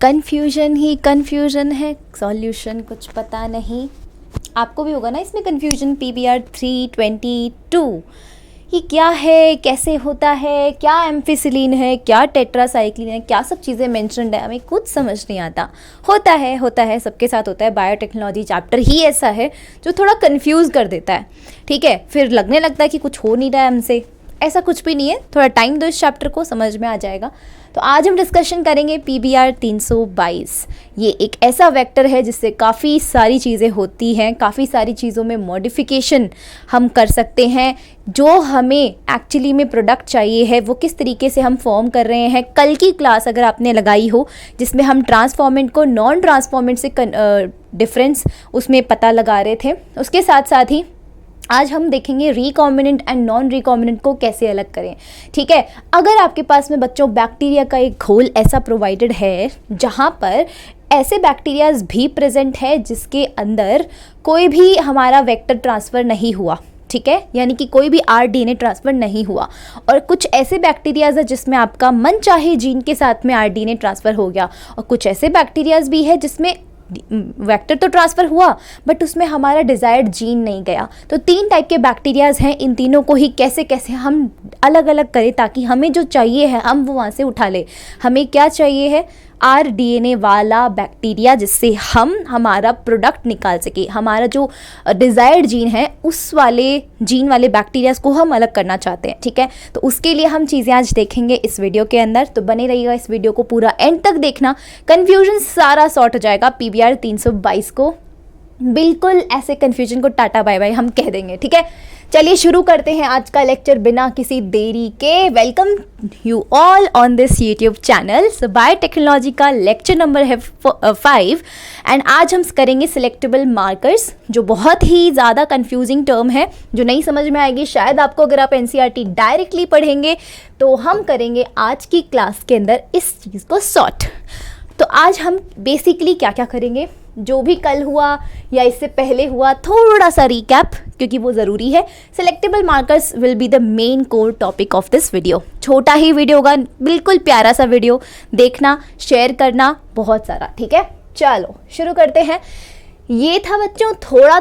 Confusion ही confusion है, solution कुछ पता नहीं। आपको भी होगा ना इसमें कन्फ्यूजन। PBR 322 ये क्या है, कैसे होता है, क्या एम्फिसिलिन है, क्या टेट्रासाइक्लिन है, क्या सब चीज़ें मेंशन्ड है, हमें कुछ समझ नहीं आता। होता है सबके साथ होता है। बायोटेक्नोलॉजी चैप्टर ही ऐसा है जो थोड़ा कंफ्यूज कर देता है, ठीक है। फिर लगने लगता है कि कुछ हो नहीं रहा है हमसे, ऐसा कुछ भी नहीं है। थोड़ा टाइम दो, इस चैप्टर को समझ में आ जाएगा। तो आज हम डिस्कशन करेंगे PBR 322। ये एक ऐसा वेक्टर है जिससे काफ़ी सारी चीज़ें होती हैं, काफ़ी सारी चीज़ों में मॉडिफिकेशन हम कर सकते हैं। जो हमें एक्चुअली में प्रोडक्ट चाहिए है वो किस तरीके से हम फॉर्म कर रहे हैं। कल की क्लास अगर आपने लगाई हो जिसमें हम ट्रांसफॉर्मेंट को नॉन ट्रांसफॉर्मेंट से डिफरेंस उसमें पता लगा रहे थे, उसके साथ साथ ही आज हम देखेंगे रिकॉम्बिनेंट एंड नॉन रिकॉम्बिनेंट को कैसे अलग करें, ठीक है। अगर आपके पास में बच्चों बैक्टीरिया का एक घोल ऐसा प्रोवाइडेड है जहाँ पर ऐसे बैक्टीरियाज भी प्रेजेंट है जिसके अंदर कोई भी हमारा वेक्टर ट्रांसफ़र नहीं हुआ, ठीक है, यानी कि कोई भी RDNA ट्रांसफ़र नहीं हुआ, और कुछ ऐसे बैक्टीरियाज है जिसमें आपका मन चाहे जीन के साथ में RDNA ट्रांसफ़र हो गया, और कुछ ऐसे बैक्टीरियाज भी है जिसमें वेक्टर तो ट्रांसफ़र हुआ बट उसमें हमारा डिज़ायर्ड जीन नहीं गया। तो 3 टाइप के बैक्टीरियाज हैं। इन तीनों को ही कैसे कैसे हम अलग अलग करें ताकि हमें जो चाहिए है हम वो वहाँ से उठा लें। हमें क्या चाहिए है, RDNA वाला बैक्टीरिया, जिससे हम हमारा प्रोडक्ट निकाल सके। हमारा जो डिज़ायर्ड जीन है उस वाले जीन वाले बैक्टीरियाज को हम अलग करना चाहते हैं, ठीक है। तो उसके लिए हम चीज़ें आज देखेंगे इस वीडियो के अंदर, तो बने रहिएगा इस वीडियो को पूरा एंड तक देखना। कन्फ्यूजन सारा सॉर्ट हो जाएगा। PBR 322 को बिल्कुल ऐसे कन्फ्यूजन को टाटा बाय बाय हम कह देंगे, ठीक है। चलिए शुरू करते हैं आज का लेक्चर बिना किसी देरी के। Welcome you all on this YouTube channel. So biotechnology का लेक्चर नंबर है 5 एंड आज हम करेंगे सिलेक्टेबल मार्कर्स, जो बहुत ही ज़्यादा कंफ्यूजिंग टर्म है जो नहीं समझ में आएगी शायद आपको अगर आप NCERT डायरेक्टली पढ़ेंगे। तो हम करेंगे आज की क्लास के अंदर इस चीज़ को सॉर्ट। तो आज हम बेसिकली क्या क्या करेंगे, जो भी कल हुआ या इससे पहले हुआ, थोड़ा सा रिकैप क्योंकि वो ज़रूरी है। Selectable markers will be the main core topic of this video. छोटा ही वीडियो होगा, बिल्कुल प्यारा सा वीडियो, देखना, शेयर करना बहुत सारा, ठीक है। चलो शुरू करते हैं। ये था बच्चों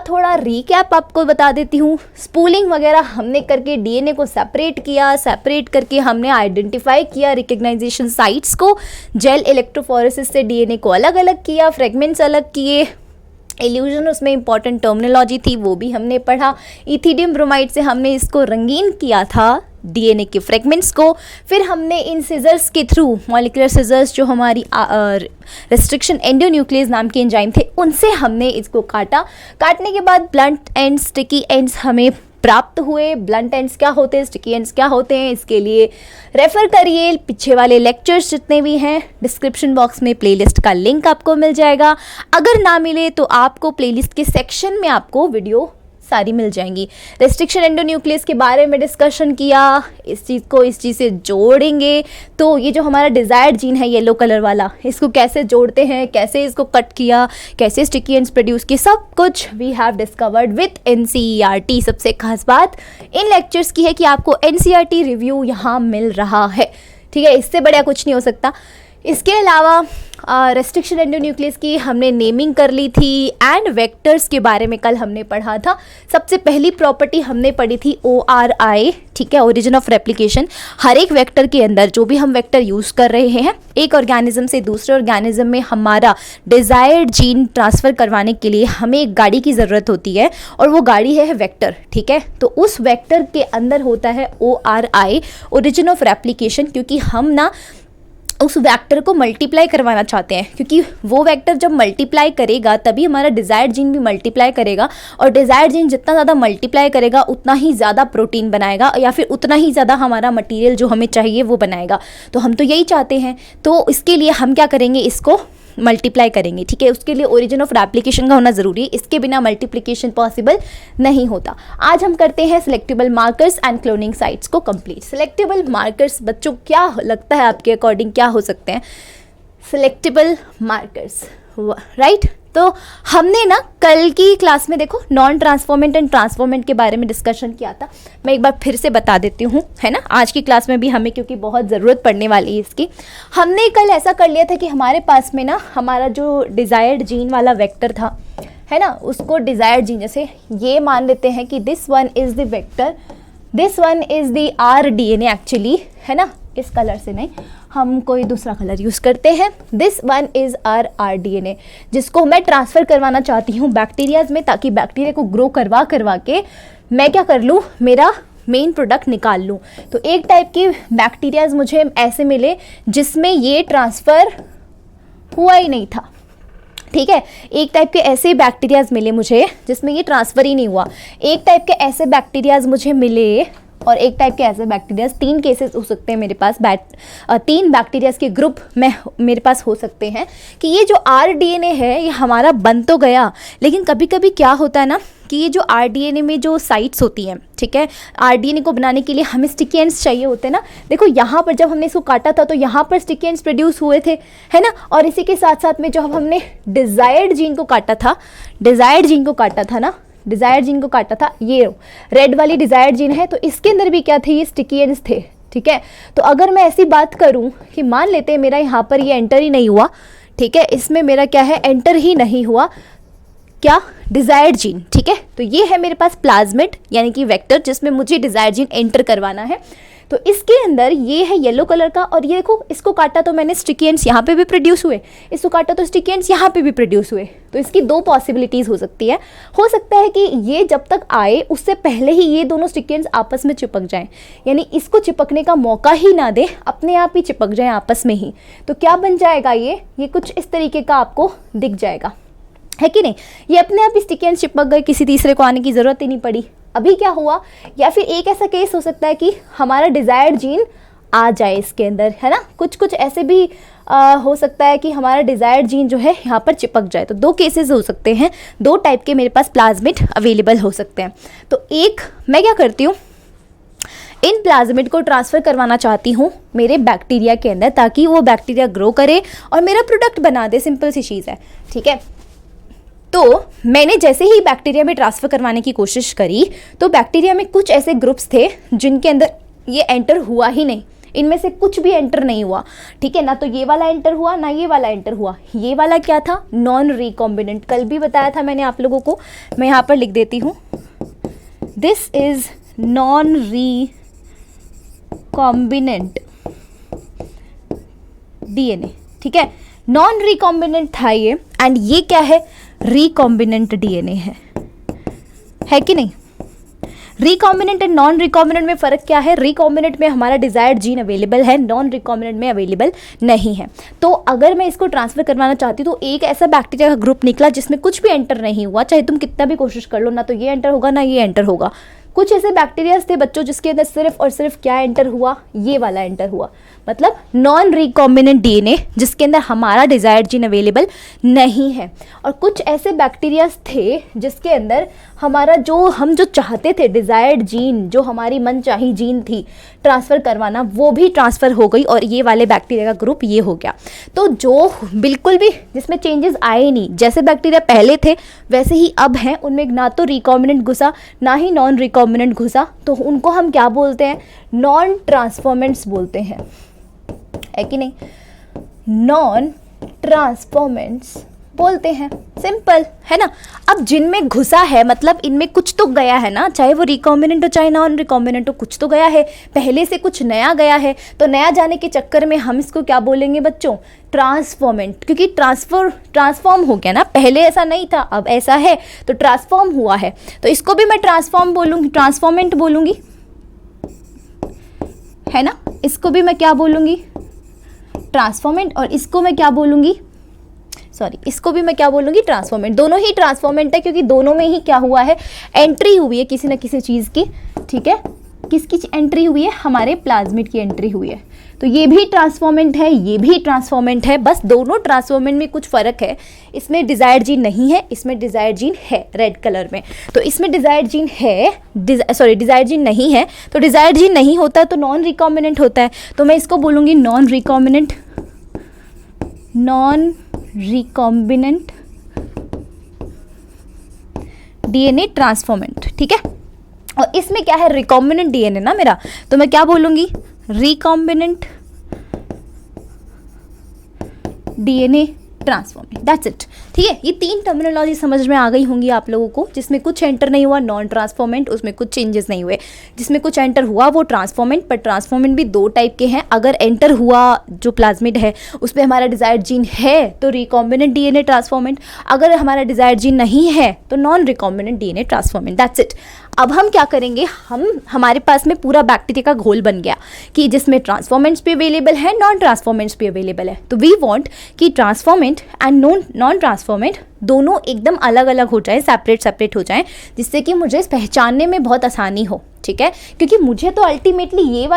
थोड़ा रिकैप, आपको बता देती हूँ। स्पूलिंग वगैरह हमने करके DNA को सेपरेट किया, सेपरेट करके हमने आइडेंटिफाई किया रिकग्नाइजेशन साइट्स को, जेल इलेक्ट्रोफोरेसिस से DNA को अलग अलग किया, फ्रेगमेंट्स अलग किए, इल्यूजन उसमें इंपॉर्टेंट टर्मिनोलॉजी थी वो भी हमने पढ़ा। इथिडियम ब्रोमाइड से हमने इसको रंगीन किया था DNA के फ्रेगमेंट्स को। फिर हमने इन सिजर्स के थ्रू, मॉलिक्यूलर सिजर्स जो हमारी रेस्ट्रिक्शन एंडोन्यूक्लियस नाम के एंजाइम थे, उनसे हमने इसको काटा। काटने के बाद ब्लंट एंड स्टिकी एंड्स हमें प्राप्त हुए। ब्लंट एंड्स क्या होते हैं, स्टिकी एंड्स क्या होते हैं, इसके लिए रेफ़र करिए पीछे वाले लेक्चर्स जितने भी हैं। डिस्क्रिप्शन बॉक्स में प्लेलिस्ट का लिंक आपको मिल जाएगा। अगर ना मिले तो आपको प्लेलिस्ट के सेक्शन में आपको वीडियो सारी मिल जाएंगी। रेस्ट्रिक्शन एंडोन्यूक्लियस के बारे में डिस्कशन किया, इस चीज़ को इस चीज़ से जोड़ेंगे। तो ये जो हमारा डिज़ायर्ड जीन है येलो कलर वाला, इसको कैसे जोड़ते हैं, कैसे इसको कट किया, कैसे स्टिकी एंड्स प्रोड्यूस किए, सब कुछ we have discovered with NCERT। सबसे खास बात इन लेक्चर्स की है कि आपको NCERT रिव्यू यहाँ मिल रहा है, ठीक है। इससे बढ़िया कुछ नहीं हो सकता। इसके अलावा रेस्ट्रिक्शन एंडोन्यूक्लियस की हमने नेमिंग कर ली थी एंड वेक्टर्स के बारे में कल हमने पढ़ा था। सबसे पहली प्रॉपर्टी हमने पढ़ी थी ORI, ठीक है, ओरिजिन ऑफ रेप्लिकेशन। हर एक वेक्टर के अंदर जो भी हम वेक्टर यूज़ कर रहे हैं, एक ऑर्गेनिज्म से दूसरे ऑर्गेनिज्म में हमारा डिज़ायर्ड जीन ट्रांसफ़र करवाने के लिए हमें एक गाड़ी की ज़रूरत होती है और वो गाड़ी है वेक्टर, ठीक है। तो उस वेक्टर के अंदर होता है ORI, ओरिजिन ऑफ रेप्लिकेशन, क्योंकि हम ना उस वेक्टर को मल्टीप्लाई करवाना चाहते हैं, क्योंकि वो वेक्टर जब मल्टीप्लाई करेगा तभी हमारा डिज़ायर्ड जीन भी मल्टीप्लाई करेगा, और डिज़ायर्ड जीन जितना ज़्यादा मल्टीप्लाई करेगा उतना ही ज़्यादा प्रोटीन बनाएगा या फिर उतना ही ज़्यादा हमारा मटेरियल जो हमें चाहिए वो बनाएगा। तो हम तो यही चाहते हैं, तो इसके लिए हम क्या करेंगे, इसको मल्टीप्लाई करेंगे, ठीक है। उसके लिए ओरिजिन ऑफ रेप्लिकेशन का होना ज़रूरी है, इसके बिना मल्टीप्लिकेशन पॉसिबल नहीं होता। आज हम करते हैं selectable markers and cloning sites को कंप्लीट। सिलेक्टेबल मार्कर्स बच्चों क्या लगता है आपके अकॉर्डिंग क्या हो सकते हैं सिलेक्टेबल मार्कर्स, राइट। तो हमने ना कल की क्लास में देखो नॉन ट्रांसफॉर्मेंट एंड ट्रांसफॉर्मेंट के बारे में डिस्कशन किया था। मैं एक बार फिर से बता देती हूँ, है ना, आज की क्लास में भी हमें, क्योंकि बहुत ज़रूरत पड़ने वाली है इसकी। हमने कल ऐसा कर लिया था कि हमारे पास में ना हमारा जो डिज़ायर्ड जीन वाला वेक्टर था, है ना, उसको डिज़ायर्ड जीन, जैसे ये मान लेते हैं कि this one is the vector, this one is the RDNA actually, है ना, इस कलर से नहीं, हम कोई दूसरा कलर यूज़ करते हैं। दिस वन इज़ RDNA, जिसको मैं ट्रांसफ़र करवाना चाहती हूँ बैक्टीरियाज़ में, ताकि बैक्टीरिया को ग्रो करवा के मैं क्या कर लूँ, मेरा मेन प्रोडक्ट निकाल लूँ। तो एक टाइप की बैक्टीरियाज़ मुझे ऐसे मिले जिसमें ये ट्रांसफ़र हुआ ही नहीं था, ठीक है। एक टाइप के ऐसे बैक्टीरियाज़ मिले मुझे जिसमें ये ट्रांसफ़र ही नहीं हुआ। एक टाइप के ऐसे बैक्टीरियाज़ मुझे मिले और एक टाइप के ऐसे बैक्टीरियाज़, 3 केसेस हो सकते हैं मेरे पास, 3 बैक्टीरियाज़ के ग्रुप में मेरे पास हो सकते हैं कि ये जो RDNA है ये हमारा बन तो गया, लेकिन कभी कभी क्या होता है ना कि ये जो RDNA में जो साइट्स होती हैं, ठीक है, RDNA को बनाने के लिए हमें स्टिकी एंड्स चाहिए होते हैं ना। देखो यहाँ पर जब हमने इसको काटा था तो यहाँ पर स्टिकी एंड्स प्रोड्यूस हुए थे, है ना, और इसी के साथ साथ में जब हमने डिज़ायर्ड जीन को काटा था, डिज़ायर्ड जीन को काटा था, ये रेड वाली डिज़ायर्ड जीन है, तो इसके अंदर भी क्या थे, ये स्टिकी एंड्स थे, ठीक है। तो अगर मैं ऐसी बात करूं कि मान लेते हैं मेरा यहाँ पर ये एंटर ही नहीं हुआ, ठीक है, इसमें मेरा क्या है, एंटर ही नहीं हुआ, क्या, डिज़ायर्ड जीन, ठीक है। तो ये है मेरे पास प्लाज्मिड यानी कि वेक्टर, जिसमें मुझे डिज़ायर्ड जीन एंटर करवाना है। तो इसके अंदर ये है येलो कलर का, और ये देखो इसको काटा तो मैंने स्टिकी एंड्स यहाँ पे भी प्रोड्यूस हुए, इसको काटा तो स्टिकी एंड्स यहाँ पे भी प्रोड्यूस हुए। तो इसकी 2 पॉसिबिलिटीज़ हो सकती है। हो सकता है कि ये जब तक आए उससे पहले ही ये दोनों स्टिकी एंड्स आपस में चिपक जाएं, यानी इसको चिपकने का मौका ही ना दे, अपने आप ही चिपक जाएं आपस में ही। तो क्या बन जाएगा, ये कुछ इस तरीके का आपको दिख जाएगा, है कि नहीं। ये अपने आप स्टिकी एंड्स चिपक गए, किसी तीसरे को आने की ज़रूरत ही नहीं पड़ी। अभी क्या हुआ, या फिर एक ऐसा केस हो सकता है कि हमारा डिज़ायर्ड जीन आ जाए इसके अंदर, है ना, कुछ ऐसे भी हो सकता है कि हमारा डिज़ायर्ड जीन जो है यहाँ पर चिपक जाए। तो 2 केसेस हो सकते हैं, 2 टाइप के मेरे पास प्लाज्मिड अवेलेबल हो सकते हैं। तो एक मैं क्या करती हूँ, इन प्लाज्मिड को ट्रांसफ़र करवाना चाहती हूँ मेरे बैक्टीरिया के अंदर, ताकि वो बैक्टीरिया ग्रो करे और मेरा प्रोडक्ट बना दे, सिंपल सी चीज़ है, ठीक है। तो मैंने जैसे ही बैक्टीरिया में ट्रांसफ़र करवाने की कोशिश करी तो बैक्टीरिया में कुछ ऐसे ग्रुप्स थे जिनके अंदर ये एंटर हुआ ही नहीं, इनमें से कुछ भी एंटर नहीं हुआ, ठीक है ना। तो ये वाला एंटर हुआ ना, ये वाला एंटर हुआ। ये वाला क्या था, नॉन रिकॉम्बिनेंट, कल भी बताया था मैंने आप लोगों को, मैं यहाँ पर लिख देती हूँ, this is non recombinant DNA, ठीक है, नॉन रिकॉम्बिनेंट था ये, एंड ये क्या है, रिकॉम्बिनेंट DNA है कि नहीं। रिकॉम्बिनेंट एंड नॉन रिकॉम्बिनेंट में फ़र्क क्या है, रिकॉम्बिनेंट में हमारा डिज़ायर्ड जीन अवेलेबल है, नॉन रिकॉम्बिनेंट में अवेलेबल नहीं है। तो अगर मैं इसको ट्रांसफ़र करवाना चाहती हूँ तो एक ऐसा बैक्टीरिया का ग्रुप निकला जिसमें कुछ भी एंटर नहीं हुआ, चाहे तुम कितना भी कोशिश कर लो, ना तो ये एंटर होगा ना ये एंटर होगा। कुछ ऐसे बैक्टीरियाज थे बच्चों जिसके अंदर सिर्फ और सिर्फ क्या एंटर हुआ, ये वाला एंटर हुआ, मतलब नॉन रिकॉम्बिनेंट DNA, जिसके अंदर हमारा डिज़ायर्ड जीन अवेलेबल नहीं है। और कुछ ऐसे बैक्टीरियाज थे जिसके अंदर हमारा हम जो चाहते थे डिज़ायर्ड जीन, जो हमारी मनचाही जीन थी ट्रांसफ़र करवाना, वो भी ट्रांसफ़र हो गई और ये वाले बैक्टीरिया का ग्रुप ये हो गया। तो जो बिल्कुल भी जिसमें चेंजेस आए नहीं, जैसे बैक्टीरिया पहले थे वैसे ही अब हैं, उनमें ना तो रिकॉम्बिनेंट घुसा ना ही नॉन रिकॉम्बिनेंट घुसा, तो उनको हम क्या बोलते हैं, नॉन ट्रांसफॉर्मेंट्स बोलते हैं, है कि नहीं, नॉन ट्रांसफॉर्मेंट्स बोलते हैं, सिंपल है ना। अब जिनमें घुसा है मतलब इनमें कुछ तो गया है ना, चाहे वो रिकॉम्बिनेंट हो चाहे नॉन रिकॉम्बिनेंट हो, कुछ तो गया है, पहले से कुछ नया गया है। तो नया जाने के चक्कर में हम इसको क्या बोलेंगे बच्चों, ट्रांसफॉर्मेंट, क्योंकि ट्रांसफॉर्म हो गया ना, पहले ऐसा नहीं था अब ऐसा है, तो ट्रांसफॉर्म हुआ है। तो इसको भी मैं ट्रांसफॉर्मेंट बोलूँगी, है ना, इसको भी मैं क्या बोलूँगी, ट्रांसफॉर्मेंट, और इसको मैं क्या बोलूँगी, इसको भी मैं क्या बोलूँगी, ट्रांसफॉर्मेंट। दोनों ही ट्रांसफॉर्मेंट है क्योंकि दोनों में ही क्या हुआ है, एंट्री हुई है किसी न किसी चीज़ की, ठीक है। किसकी एंट्री हुई है, हमारे प्लाज्मिड की एंट्री हुई है। तो ये भी ट्रांसफॉर्मेंट है, ये भी ट्रांसफॉर्मेंट है, बस दोनों ट्रांसफॉर्मेंट में कुछ फ़र्क है। इसमें डिज़ायर्ड जीन नहीं है, इसमें डिज़ायर्ड जीन है रेड कलर में। तो इसमें डिज़ायर्ड जीन है, डिज़ायर्ड जीन नहीं है। तो डिज़ायर्ड जीन नहीं होता है तो नॉन रिकॉम्बिनेंट होता है, तो मैं इसको बोलूँगी नॉन रिकॉम्बिनेंट डीएनए ट्रांसफॉर्मेंट, ठीक है। और इसमें क्या है, रिकॉम्बिनेंट डीएनए ना मेरा, तो मैं क्या बोलूँगी, recombinant DNA transformant, that's it, ठीक है। ये 3 टर्मिनोलॉजी समझ में आ गई होंगी आप लोगों को। जिसमें कुछ एंटर नहीं हुआ नॉन ट्रांसफॉर्मेंट, उसमें कुछ चेंजेस नहीं हुए। जिसमें कुछ एंटर हुआ वो ट्रांसफॉर्मेंट, पर ट्रांसफॉर्मेंट भी 2 टाइप के हैं। अगर एंटर हुआ जो प्लाज्मिड है उसमें हमारा डिजायर्ड जीन है तो रिकॉम्बिनेंट डीएनए ट्रांसफॉर्मेंट, अगर हमारा डिजायर्ड जीन नहीं है तो non recombinant DNA transformant, that's it. अब हम क्या करेंगे, हमारे पास में पूरा बैक्टीरिया का घोल बन गया कि जिसमें ट्रांसफॉर्मेंट्स भी अवेलेबल है, नॉन ट्रांसफॉर्मेंट्स भी अवेलेबल है। तो वी वांट कि ट्रांसफॉर्मेंट एंड नॉन ट्रांसफॉर्मेंट दोनों एकदम अलग अलग हो जाए, सेपरेट हो जाएं, जिससे कि मुझे पहचानने में बहुत आसानी हो, ठीक है। क्योंकि मुझे तो अल्टीमेटली ये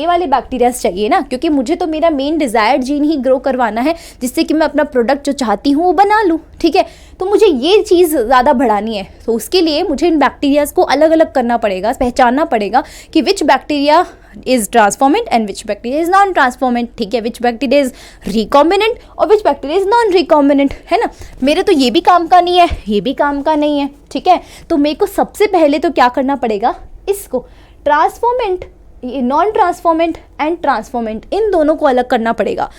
वाले बैक्टीरियाज चाहिए ना, क्योंकि मुझे तो मेरा मेन डिजायर्ड जीन ही ग्रो करवाना है, जिससे कि मैं अपना प्रोडक्ट जो चाहती हूँ वो बना लूँ, ठीक है। तो मुझे ये चीज़ ज़्यादा बढ़ानी है, तो उसके लिए मुझे इन बैक्टीरियाज को अलग अलग करना पड़ेगा, पहचानना पड़ेगा कि विच bacteria is transformant and which bacteria is non transformant, ठीक है। विच बैक्टीरिया इज रिकॉम्बिनेंट और विच बैक्टीरिया इज नॉन रिकॉम्बिनेंट, है ना। मेरे तो ये भी काम का नहीं है, ये भी काम का नहीं है, ठीक है। तो मेरे को सबसे पहले तो क्या करना पड़ेगा, इसको transformant, non transformant and transformant, इन दोनों को अलग करना पड़ेगा।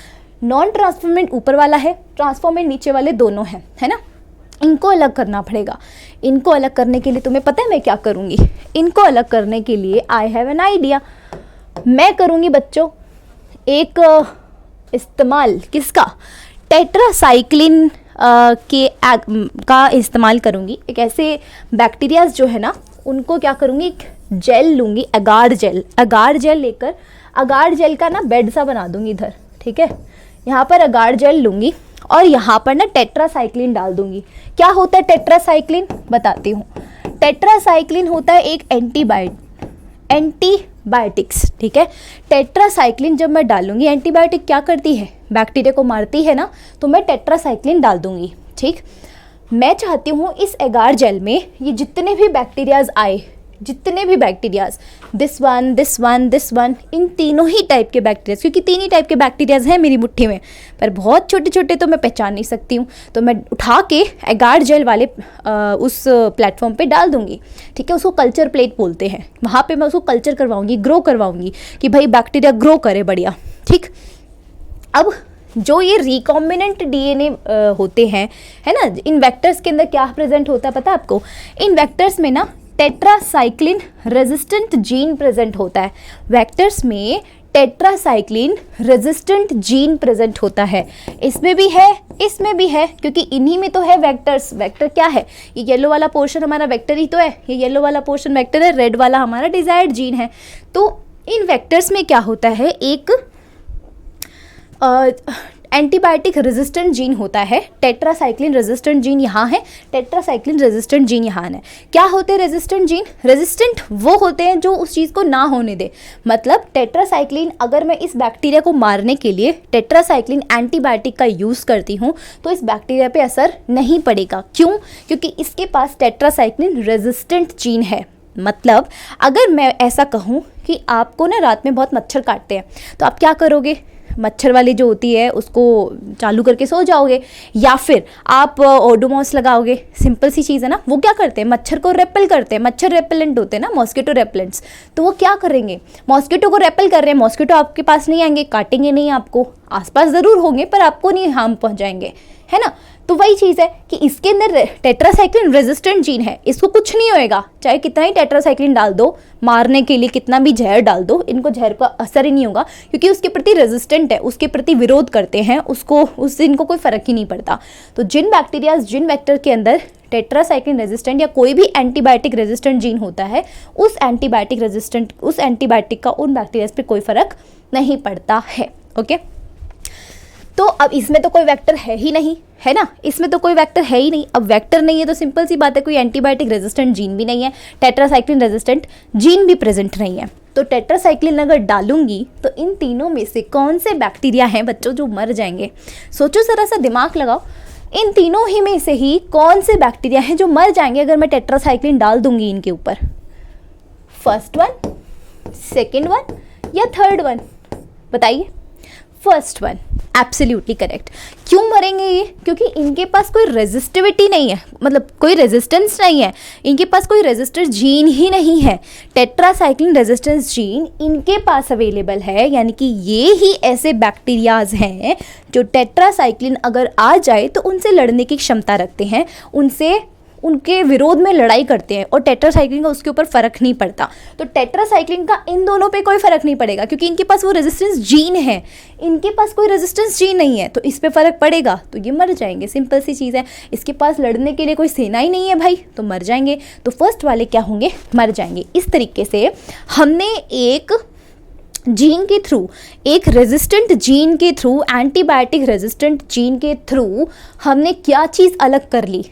नॉन ट्रांसफॉर्मेंट ऊपर वाला है, ट्रांसफॉर्मेंट नीचे वाले दोनों हैं, है ना। इनको अलग करना पड़ेगा। इनको अलग करने के लिए तुम्हें पता है मैं क्या करूँगी, इनको अलग करने के लिए आई हैव एन आइडिया। मैं करूँगी बच्चों एक इस्तेमाल किसका, टेट्रासाइक्लिन का इस्तेमाल करूँगी। एक ऐसे बैक्टीरियाज जो है ना उनको क्या करूँगी, एक जेल लूँगी, अगार जेल लेकर, अगार जेल का ना बेड सा बना दूँगी इधर, ठीक है। यहाँ पर अगार जेल लूँगी और यहाँ पर ना टेट्रासाइक्लिन डाल दूँगी। क्या होता है टेट्रासाइक्लिन, बताती हूँ। टेट्रासाइक्लिन होता है एक एंटीबायोटिक्स, ठीक है। टेट्रासाइक्लिन जब मैं डालूंगी, एंटीबायोटिक क्या करती है, बैक्टीरिया को मारती है ना, तो मैं टेट्रासाइक्लिन डाल दूंगी, ठीक। मैं चाहती हूँ इस एगार जेल में ये जितने भी बैक्टीरियाज आए, जितने भी बैक्टीरियाज, दिस वन, इन तीनों ही टाइप के बैक्टीरियाज, क्योंकि 3 ही टाइप के बैक्टीरियाज हैं मेरी मुट्ठी में, पर बहुत छोटे छोटे तो मैं पहचान नहीं सकती हूँ। तो मैं उठा के एगार जेल वाले उस प्लेटफॉर्म पे डाल दूंगी, ठीक है। उसको कल्चर प्लेट बोलते हैं। वहाँ पे मैं उसको कल्चर करवाऊंगी, ग्रो करवाऊंगी कि भाई बैक्टीरिया ग्रो करे बढ़िया, ठीक। अब जो ये रिकॉम्बिनेंट डीएनए होते हैं, है ना, इन वेक्टर्स के अंदर क्या प्रेजेंट होता है पता है आपको, इन वेक्टर्स में ना टेट्रासाइक्लिन रेजिस्टेंट जीन प्रेजेंट होता है। वेक्टर्स में टेट्रासाइक्लिन रेजिस्टेंट जीन प्रेजेंट होता है। इसमें भी है, इसमें भी है, क्योंकि इन्हीं में तो है वेक्टर्स। वेक्टर क्या है, ये येलो वाला पोर्शन हमारा वेक्टर ही तो है, ये येलो वाला पोर्शन वेक्टर है, रेड वाला हमारा डिजायर्ड जीन है। तो इन वेक्टर्स में क्या होता है, एक एंटीबायोटिक रेजिस्टेंट जीन होता है। टेट्रासाइक्लिन रेजिस्टेंट जीन यहाँ है, टेट्रासाइक्लिन रेजिस्टेंट जीन यहाँ है। क्या होते हैं रेजिस्टेंट जीन, रेजिस्टेंट वो होते हैं जो उस चीज़ को ना होने दे। मतलब टेट्रासाइक्लिन, अगर मैं इस बैक्टीरिया को मारने के लिए टेट्रासाइक्लिन एंटीबायोटिक का यूज़ करती हूँ तो इस बैक्टीरिया पे असर नहीं पड़ेगा। क्यों, क्योंकि इसके पास टेट्रासाइक्लिन रेजिस्टेंट जीन है। मतलब अगर मैं ऐसा कहूँ कि आपको ना रात में बहुत मच्छर काटते हैं, तो आप क्या करोगे, मच्छर वाली जो होती है उसको चालू करके सो जाओगे, या फिर आप ओडोमॉस लगाओगे। सिंपल सी चीज़ है ना। वो क्या करते हैं, मच्छर को रेपेल करते हैं। मच्छर रेपेलेंट होते हैं ना, मॉस्किटो रेपेलेंट्स। तो वो क्या करेंगे, मॉस्किटो को रेपेल कर रहे हैं, मॉस्किटो आपके पास नहीं आएंगे, काटेंगे नहीं आपको, आसपास ज़रूर होंगे पर आपको नहीं हार्म पहुँचाएंगे, है ना। तो वही चीज़ है कि इसके अंदर टेट्रासाइक्लिन रेजिस्टेंट जीन है, इसको कुछ नहीं होएगा, चाहे कितना ही टेट्रासाइक्लिन डाल दो मारने के लिए, कितना भी जहर डाल दो, इनको जहर का असर ही नहीं होगा, क्योंकि उसके प्रति रेजिस्टेंट है, उसके प्रति विरोध करते हैं, उससे इनको कोई फर्क ही नहीं पड़ता। तो जिन बैक्टीरियाज, जिन वेक्टर के अंदर टेट्रासाइक्लिन रेजिस्टेंट या कोई भी एंटीबायोटिक रेजिस्टेंट जीन होता है, उस एंटीबायोटिक का उन बैक्टीरियाज पे कोई फर्क नहीं पड़ता है। ओके, तो अब इसमें तो कोई वेक्टर है ही नहीं, है ना, इसमें तो कोई वेक्टर है ही नहीं। अब वेक्टर नहीं है तो सिंपल सी बात है, कोई एंटीबायोटिक रेजिस्टेंट जीन भी नहीं है, टेट्रासाइक्लिन रेजिस्टेंट जीन भी प्रेजेंट नहीं है। तो टेट्रासाइक्लिन अगर डालूंगी तो इन तीनों में से कौन से बैक्टीरिया हैं बच्चों जो मर जाएंगे? सोचो जरा सा, दिमाग लगाओ, इन तीनों ही में से ही कौन से बैक्टीरिया हैं जो मर जाएंगे अगर मैं टेट्रासाइक्लिन डाल दूंगी इनके ऊपर? फर्स्ट वन, सेकेंड वन या थर्ड वन? बताइए। First one absolutely correct. क्यों मरेंगे ये? क्योंकि इनके पास कोई रेजिस्टिविटी नहीं है, मतलब कोई रेजिस्टेंस नहीं है, इनके पास कोई रेजिस्टर जीन ही नहीं है। टेट्रासाइक्लिन रेजिस्टेंस जीन इनके पास अवेलेबल है, यानी कि ये ही ऐसे बैक्टीरियाज हैं जो टेट्रासाइक्लिन अगर आ जाए तो उनसे लड़ने की क्षमता रखते हैं, उनसे उनके विरोध में लड़ाई करते हैं, और टेट्रासाइक्लिन का उसके ऊपर फ़र्क नहीं पड़ता। तो टेट्रासाइक्लिन का इन दोनों पे कोई फ़र्क नहीं पड़ेगा, क्योंकि इनके पास वो रेजिस्टेंस जीन है, इनके पास कोई रेजिस्टेंस जीन नहीं है, तो इस पे फ़र्क पड़ेगा, तो ये मर जाएंगे। सिंपल सी चीज़ है, इसके पास लड़ने के लिए कोई सेना ही नहीं है भाई, तो मर जाएंगे। तो फर्स्ट वाले क्या होंगे? मर जाएंगे। इस तरीके से हमने एक जीन के थ्रू, एक रेजिस्टेंट जीन के थ्रू, एंटीबायोटिक रेजिस्टेंट जीन के थ्रू हमने क्या चीज़ अलग कर ली?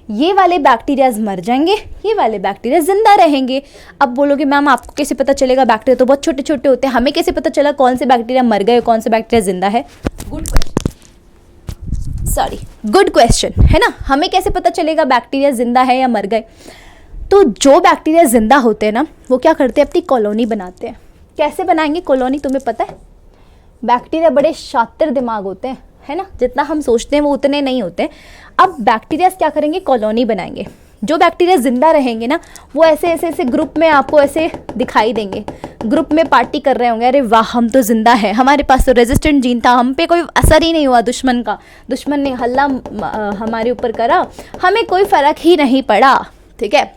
ये वाले बैक्टीरियाज मर जाएंगे, ये वाले बैक्टीरिया जिंदा रहेंगे। अब बोलोगे मैम आपको कैसे पता चलेगा? बैक्टीरिया तो बहुत छोटे छोटे होते हैं, हमें कैसे पता चला कौन से बैक्टीरिया मर गए, कौन से बैक्टीरिया जिंदा है? गुड क्वेश्चन है ना। हमें कैसे पता चलेगा बैक्टीरिया जिंदा है या मर गए? तो जो बैक्टीरिया जिंदा होते हैं ना, वो क्या करते हैं? अपनी कॉलोनी बनाते हैं। कैसे बनाएंगे कॉलोनी, तुम्हें पता है? बैक्टीरिया बड़े शातिर दिमाग होते हैं, है ना, जितना हम सोचते हैं वो उतने नहीं होते। अब बैक्टीरिया क्या करेंगे? कॉलोनी बनाएंगे। जो बैक्टीरिया जिंदा रहेंगे ना, वो ऐसे ऐसे ऐसे ग्रुप में आपको ऐसे दिखाई देंगे, ग्रुप में पार्टी कर रहे होंगे, अरे वाह हम तो जिंदा है, हमारे पास तो रेजिस्टेंट जीन था, हम पे कोई असर ही नहीं हुआ दुश्मन का, दुश्मन ने हल्ला हमारे ऊपर करा, हमें कोई फ़र्क ही नहीं पड़ा। ठीक है,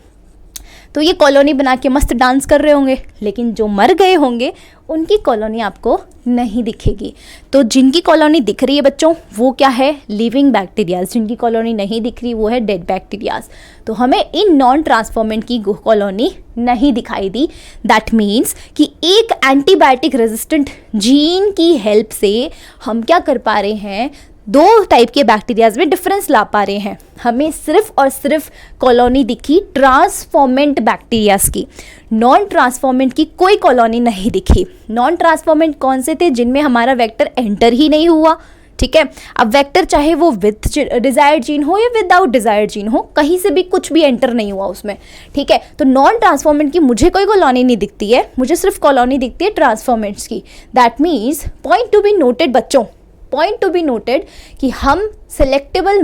तो ये कॉलोनी बना के मस्त डांस कर रहे होंगे, लेकिन जो मर गए होंगे उनकी कॉलोनी आपको नहीं दिखेगी। तो जिनकी कॉलोनी दिख रही है बच्चों, वो क्या है? Living bacterias. जिनकी कॉलोनी नहीं दिख रही वो है डेड बैक्टीरियाज। तो हमें इन नॉन ट्रांसफॉर्मेंट की कॉलोनी नहीं दिखाई दी। दैट मीन्स कि एक एंटीबायोटिक रेजिस्टेंट जीन की हेल्प से हम क्या कर पा रहे हैं? दो टाइप के बैक्टीरियाज में डिफरेंस ला पा रहे हैं। हमें सिर्फ और सिर्फ कॉलोनी दिखी ट्रांसफॉर्मेंट बैक्टीरियाज की, नॉन ट्रांसफॉर्मेंट की कोई कॉलोनी नहीं दिखी। नॉन ट्रांसफॉर्मेंट कौन से थे? जिनमें हमारा वेक्टर एंटर ही नहीं हुआ। ठीक है, अब वेक्टर चाहे वो विद डिजायर्ड जीन हो या विदाउट डिजायर्ड जीन हो, कहीं से भी कुछ भी एंटर नहीं हुआ उसमें। ठीक है, तो नॉन ट्रांसफॉर्मेंट की मुझे कोई कॉलोनी नहीं दिखती है, मुझे सिर्फ कॉलोनी दिखती है ट्रांसफॉर्मेंट्स की। That means point to be noted बच्चों, पॉइंट टू बी नोटेड कि हम सेलेक्टेबल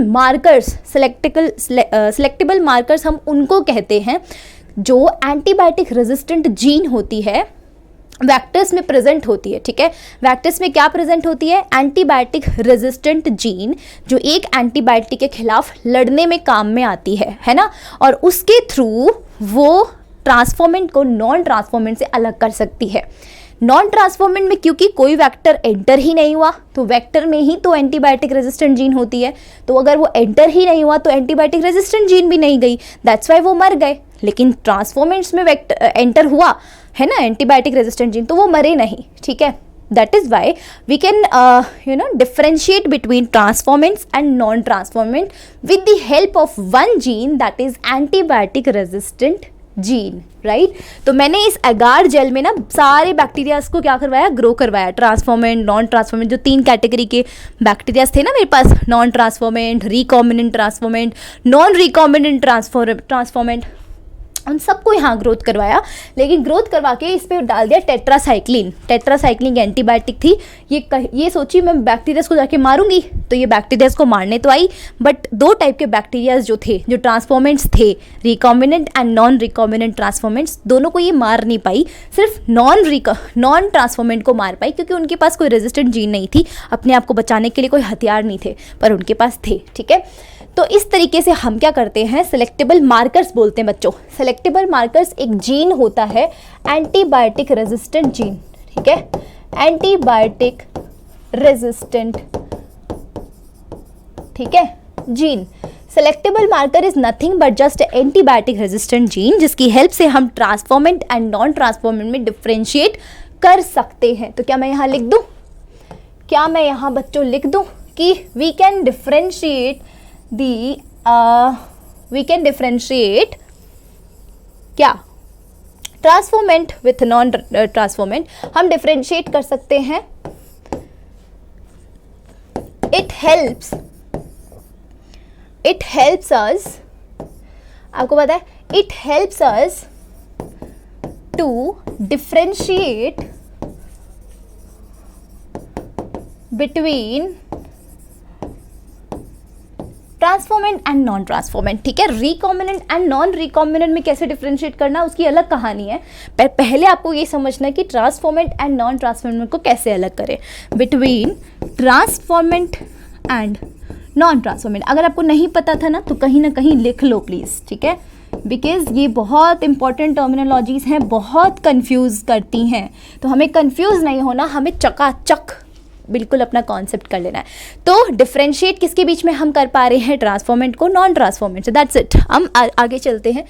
मार्कर्स हम उनको कहते हैं जो एंटीबायोटिक रेजिस्टेंट जीन होती है, वैक्टर्स में प्रेजेंट होती है। ठीक है, वैक्टर्स में क्या प्रेजेंट होती है? एंटीबायोटिक रेजिस्टेंट जीन, जो एक एंटीबायोटिक के खिलाफ लड़ने में काम में आती है ना, और उसके थ्रू वो ट्रांसफॉर्मेंट को नॉन ट्रांसफॉर्मेंट से अलग कर सकती है। नॉन ट्रांसफॉर्मेंट में क्योंकि कोई वेक्टर एंटर ही नहीं हुआ, तो वेक्टर में ही तो एंटीबायोटिक रेजिस्टेंट जीन होती है, तो अगर वो एंटर ही नहीं हुआ तो एंटीबायोटिक रेजिस्टेंट जीन भी नहीं गई, दैट्स वाई वो मर गए। लेकिन ट्रांसफॉर्मेंट्स में वेक्टर एंटर हुआ है ना एंटीबायोटिक रेजिस्टेंट जीन, तो वो मरे नहीं। ठीक है, that is why we can differentiate between transformants and non transformant with the help of one gene, that is antibiotic resistant gene, right. तो मैंने इस एगार जेल में ना सारे बैक्टीरियाज को क्या करवाया? ग्रो करवाया। ट्रांसफॉर्मेंट, नॉन ट्रांसफॉर्मेंट, जो 3 कैटेगरी के बैक्टीरियाज थे ना मेरे पास, non transformant, recombinant transformant, non recombinant transformant, उन सबको यहाँ ग्रोथ करवाया। लेकिन ग्रोथ करवा के इस पर डाल दिया टेट्रासाइक्लिन। टेट्रासाइक्लिन एंटीबायोटिक थी। ये सोची मैं बैक्टीरियाज को जाके मारूंगी, तो ये बैक्टीरियाज को मारने तो आई, बट 2 टाइप के बैक्टीरियाज जो थे, जो ट्रांसफॉर्मेंट्स थे, recombinant and non recombinant transformants, दोनों को ये मार नहीं पाई, सिर्फ नॉन ट्रांसफॉर्मेंट को मार पाई, क्योंकि उनके पास कोई रेजिस्टेंट जीन नहीं थी, अपने आप को बचाने के लिए कोई हथियार नहीं थे, पर उनके पास थे। ठीक है, तो इस तरीके से हम क्या करते हैं? सेलेक्टेबल मार्कर्स बोलते हैं बच्चों। सेलेक्टेबल मार्कर्स एक जीन होता है एंटीबायोटिक रेजिस्टेंट जीन। ठीक है, एंटीबायोटिक रेजिस्टेंट, ठीक है, gene. Selectable marker is nothing but just antibiotic resistant gene, जिसकी हेल्प से हम ट्रांसफॉर्मेंट एंड नॉन ट्रांसफॉर्मेंट में डिफ्रेंशिएट कर सकते हैं। तो क्या मैं यहाँ लिख दूँ? क्या मैं यहाँ बच्चों लिख दूँ कि वी कैन डिफ्रेंशिएट क्या? ट्रांसफॉर्मेंट विथ नॉन ट्रांसफॉर्मेंट हम डिफ्रेंशिएट कर सकते हैं। इट हेल्प्स अस, आपको पता है, it helps us to differentiate between transformant and non transformant, ठीक है। रिकॉम्बिनेंट एंड नॉन रिकॉम्बिनेंट में कैसे डिफरेंशिएट करना, उसकी अलग कहानी है। पर पहले आपको ये समझना है कि ट्रांसफॉर्मेंट एंड नॉन ट्रांसफॉर्मेंट को कैसे अलग करें। Between transformant and non transformant, अगर आपको नहीं पता था ना तो कहीं ना कहीं लिख लो प्लीज़, ठीक है, बिकॉज ये बहुत इंपॉर्टेंट टर्मिनोलॉजीज हैं, बहुत कंफ्यूज करती हैं। तो हमें कंफ्यूज नहीं होना, हमें चकाचक बिल्कुल अपना कॉन्सेप्ट कर लेना है। तो डिफरेंशिएट किसके बीच में हम कर पा रहे हैं, ट्रांसफॉर्मेंट को नॉन ट्रांसफॉर्मेंट से, दैट्स इट। हम आगे चलते हैं।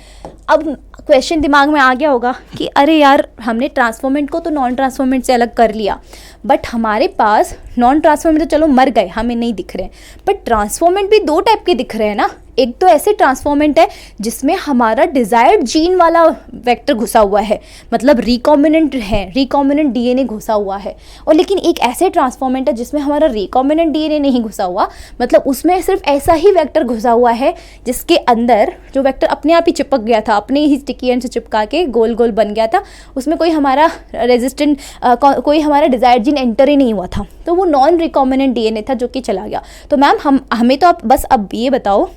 अब क्वेश्चन दिमाग में आ गया होगा कि अरे यार हमने ट्रांसफॉर्मेंट को तो नॉन ट्रांसफॉर्मेंट से अलग कर लिया, बट हमारे पास नॉन ट्रांसफॉर्मेंट तो चलो मर गए, हमें नहीं दिख रहे, बट ट्रांसफॉर्मेंट भी दो टाइप के दिख रहे हैं ना। एक तो ऐसे ट्रांसफॉर्मेंट है जिसमें हमारा डिजायर्ड जीन वाला वेक्टर घुसा हुआ है, मतलब रिकॉम्बिनेंट है, रिकॉम्बिनेंट डीएनए घुसा हुआ है। और लेकिन एक ऐसे ट्रांसफॉर्मेंट है जिसमें हमारा रिकॉम्बिनेंट डीएनए नहीं घुसा हुआ, मतलब उसमें सिर्फ ऐसा ही वेक्टर घुसा हुआ है जिसके अंदर जो वेक्टर अपने आप ही चिपक गया था, अपने ही स्टिकी एंड से चिपका के गोल गोल बन गया था, उसमें कोई हमारा रेजिस्टेंट कोई हमारा डिजायर्ड जीन एंटर ही नहीं हुआ था, तो वो नॉन रिकॉम्बिनेंट डीएनए था जो कि चला गया। तो मैम हमें तो आप बस अब ये बताओ,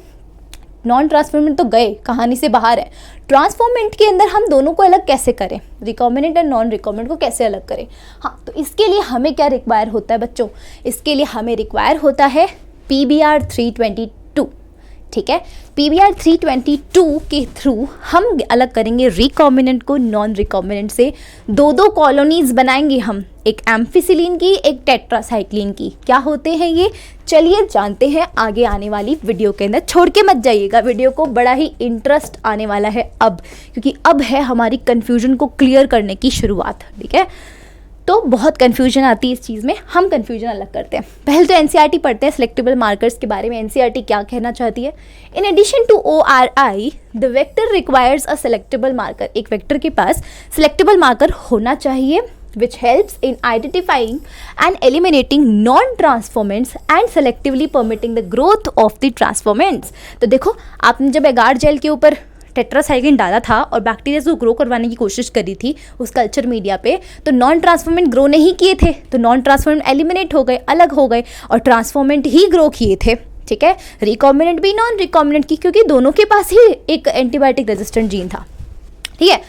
नॉन ट्रांसफॉर्मेंट तो गए, कहानी से बाहर है, ट्रांसफॉर्मेंट के अंदर हम दोनों को अलग कैसे करें, रिकॉम्बिनेंट एंड नॉन रिकॉम्बिनेंट को कैसे अलग करें। हाँ, तो इसके लिए हमें क्या रिक्वायर होता है बच्चों, इसके लिए हमें रिक्वायर होता है PBr 322, ठीक है। PBr 322 के थ्रू हम अलग करेंगे रिकॉम्बिनेंट को नॉन रिकॉम्बिनेंट से। दो कॉलोनीज बनाएंगे हम, एक एम्फिसिलिन की, एक टेट्रासाइक्लिन की। क्या होते हैं ये, चलिए जानते हैं आगे आने वाली वीडियो के अंदर। छोड़ के मत जाइएगा वीडियो को, बड़ा ही इंटरेस्ट आने वाला है अब, क्योंकि अब है हमारी कन्फ्यूजन को क्लियर करने की शुरुआत, ठीक है। तो बहुत कन्फ्यूजन आती है इस चीज़ में, हम कन्फ्यूजन अलग करते हैं। पहले तो एनसीईआरटी पढ़ते हैं सिलेक्टेबल मार्कर्स के बारे में। एनसीईआरटी क्या कहना चाहती है, in addition to ORI the vector requires a selectable marker. एक वेक्टर के पास सिलेक्टेबल मार्कर होना चाहिए which helps in identifying and eliminating non-transformants and selectively permitting the growth of the transformants। तो देखो, आपने जब एगार जेल के ऊपर टेट्रासाइक्लिन डाला था और बैक्टीरिया को ग्रो करवाने की कोशिश करी थी उस कल्चर मीडिया पे, तो नॉन ट्रांसफॉर्मेंट ग्रो नहीं किए थे, तो नॉन ट्रांसफॉर्मेंट एलिमिनेट हो गए, अलग हो गए, और ट्रांसफॉर्मेंट ही ग्रो किए थे, ठीक है। रिकॉम्बिनेंट भी नॉन रिकॉम्बिनेंट की, क्योंकि दोनों के पास ही एक एंटीबायोटिक रेजिस्टेंट जीन था, ठीक है।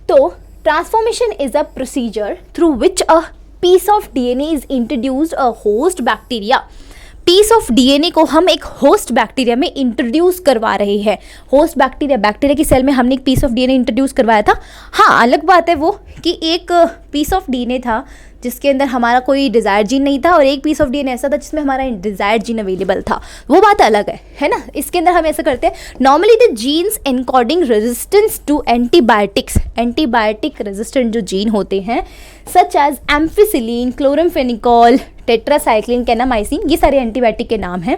तो transformation is a procedure through which a piece of DNA is introduced a host bacteria. Piece of DNA को हम एक होस्ट बैक्टीरिया में इंट्रोड्यूस करवा रहे हैं। होस्ट बैक्टीरिया की सेल में हमने एक पीस ऑफ DNA इंट्रोड्यूस करवाया था। हाँ, अलग बात है वो कि एक पीस ऑफ DNA था जिसके अंदर हमारा कोई डिज़ायर जीन नहीं था, और एक पीस ऑफ DNA ऐसा था जिसमें हमारा डिज़ायर जीन अवेलेबल था, वो बात अलग है ना। इसके अंदर हम ऐसा करते हैं, normally the genes encoding resistance to antibiotics, antibiotic resistant जो जीन होते हैं such as ampicillin, chloramphenicol, tetracycline, kanamycin, ये सारे एंटीबायोटिक के नाम हैं।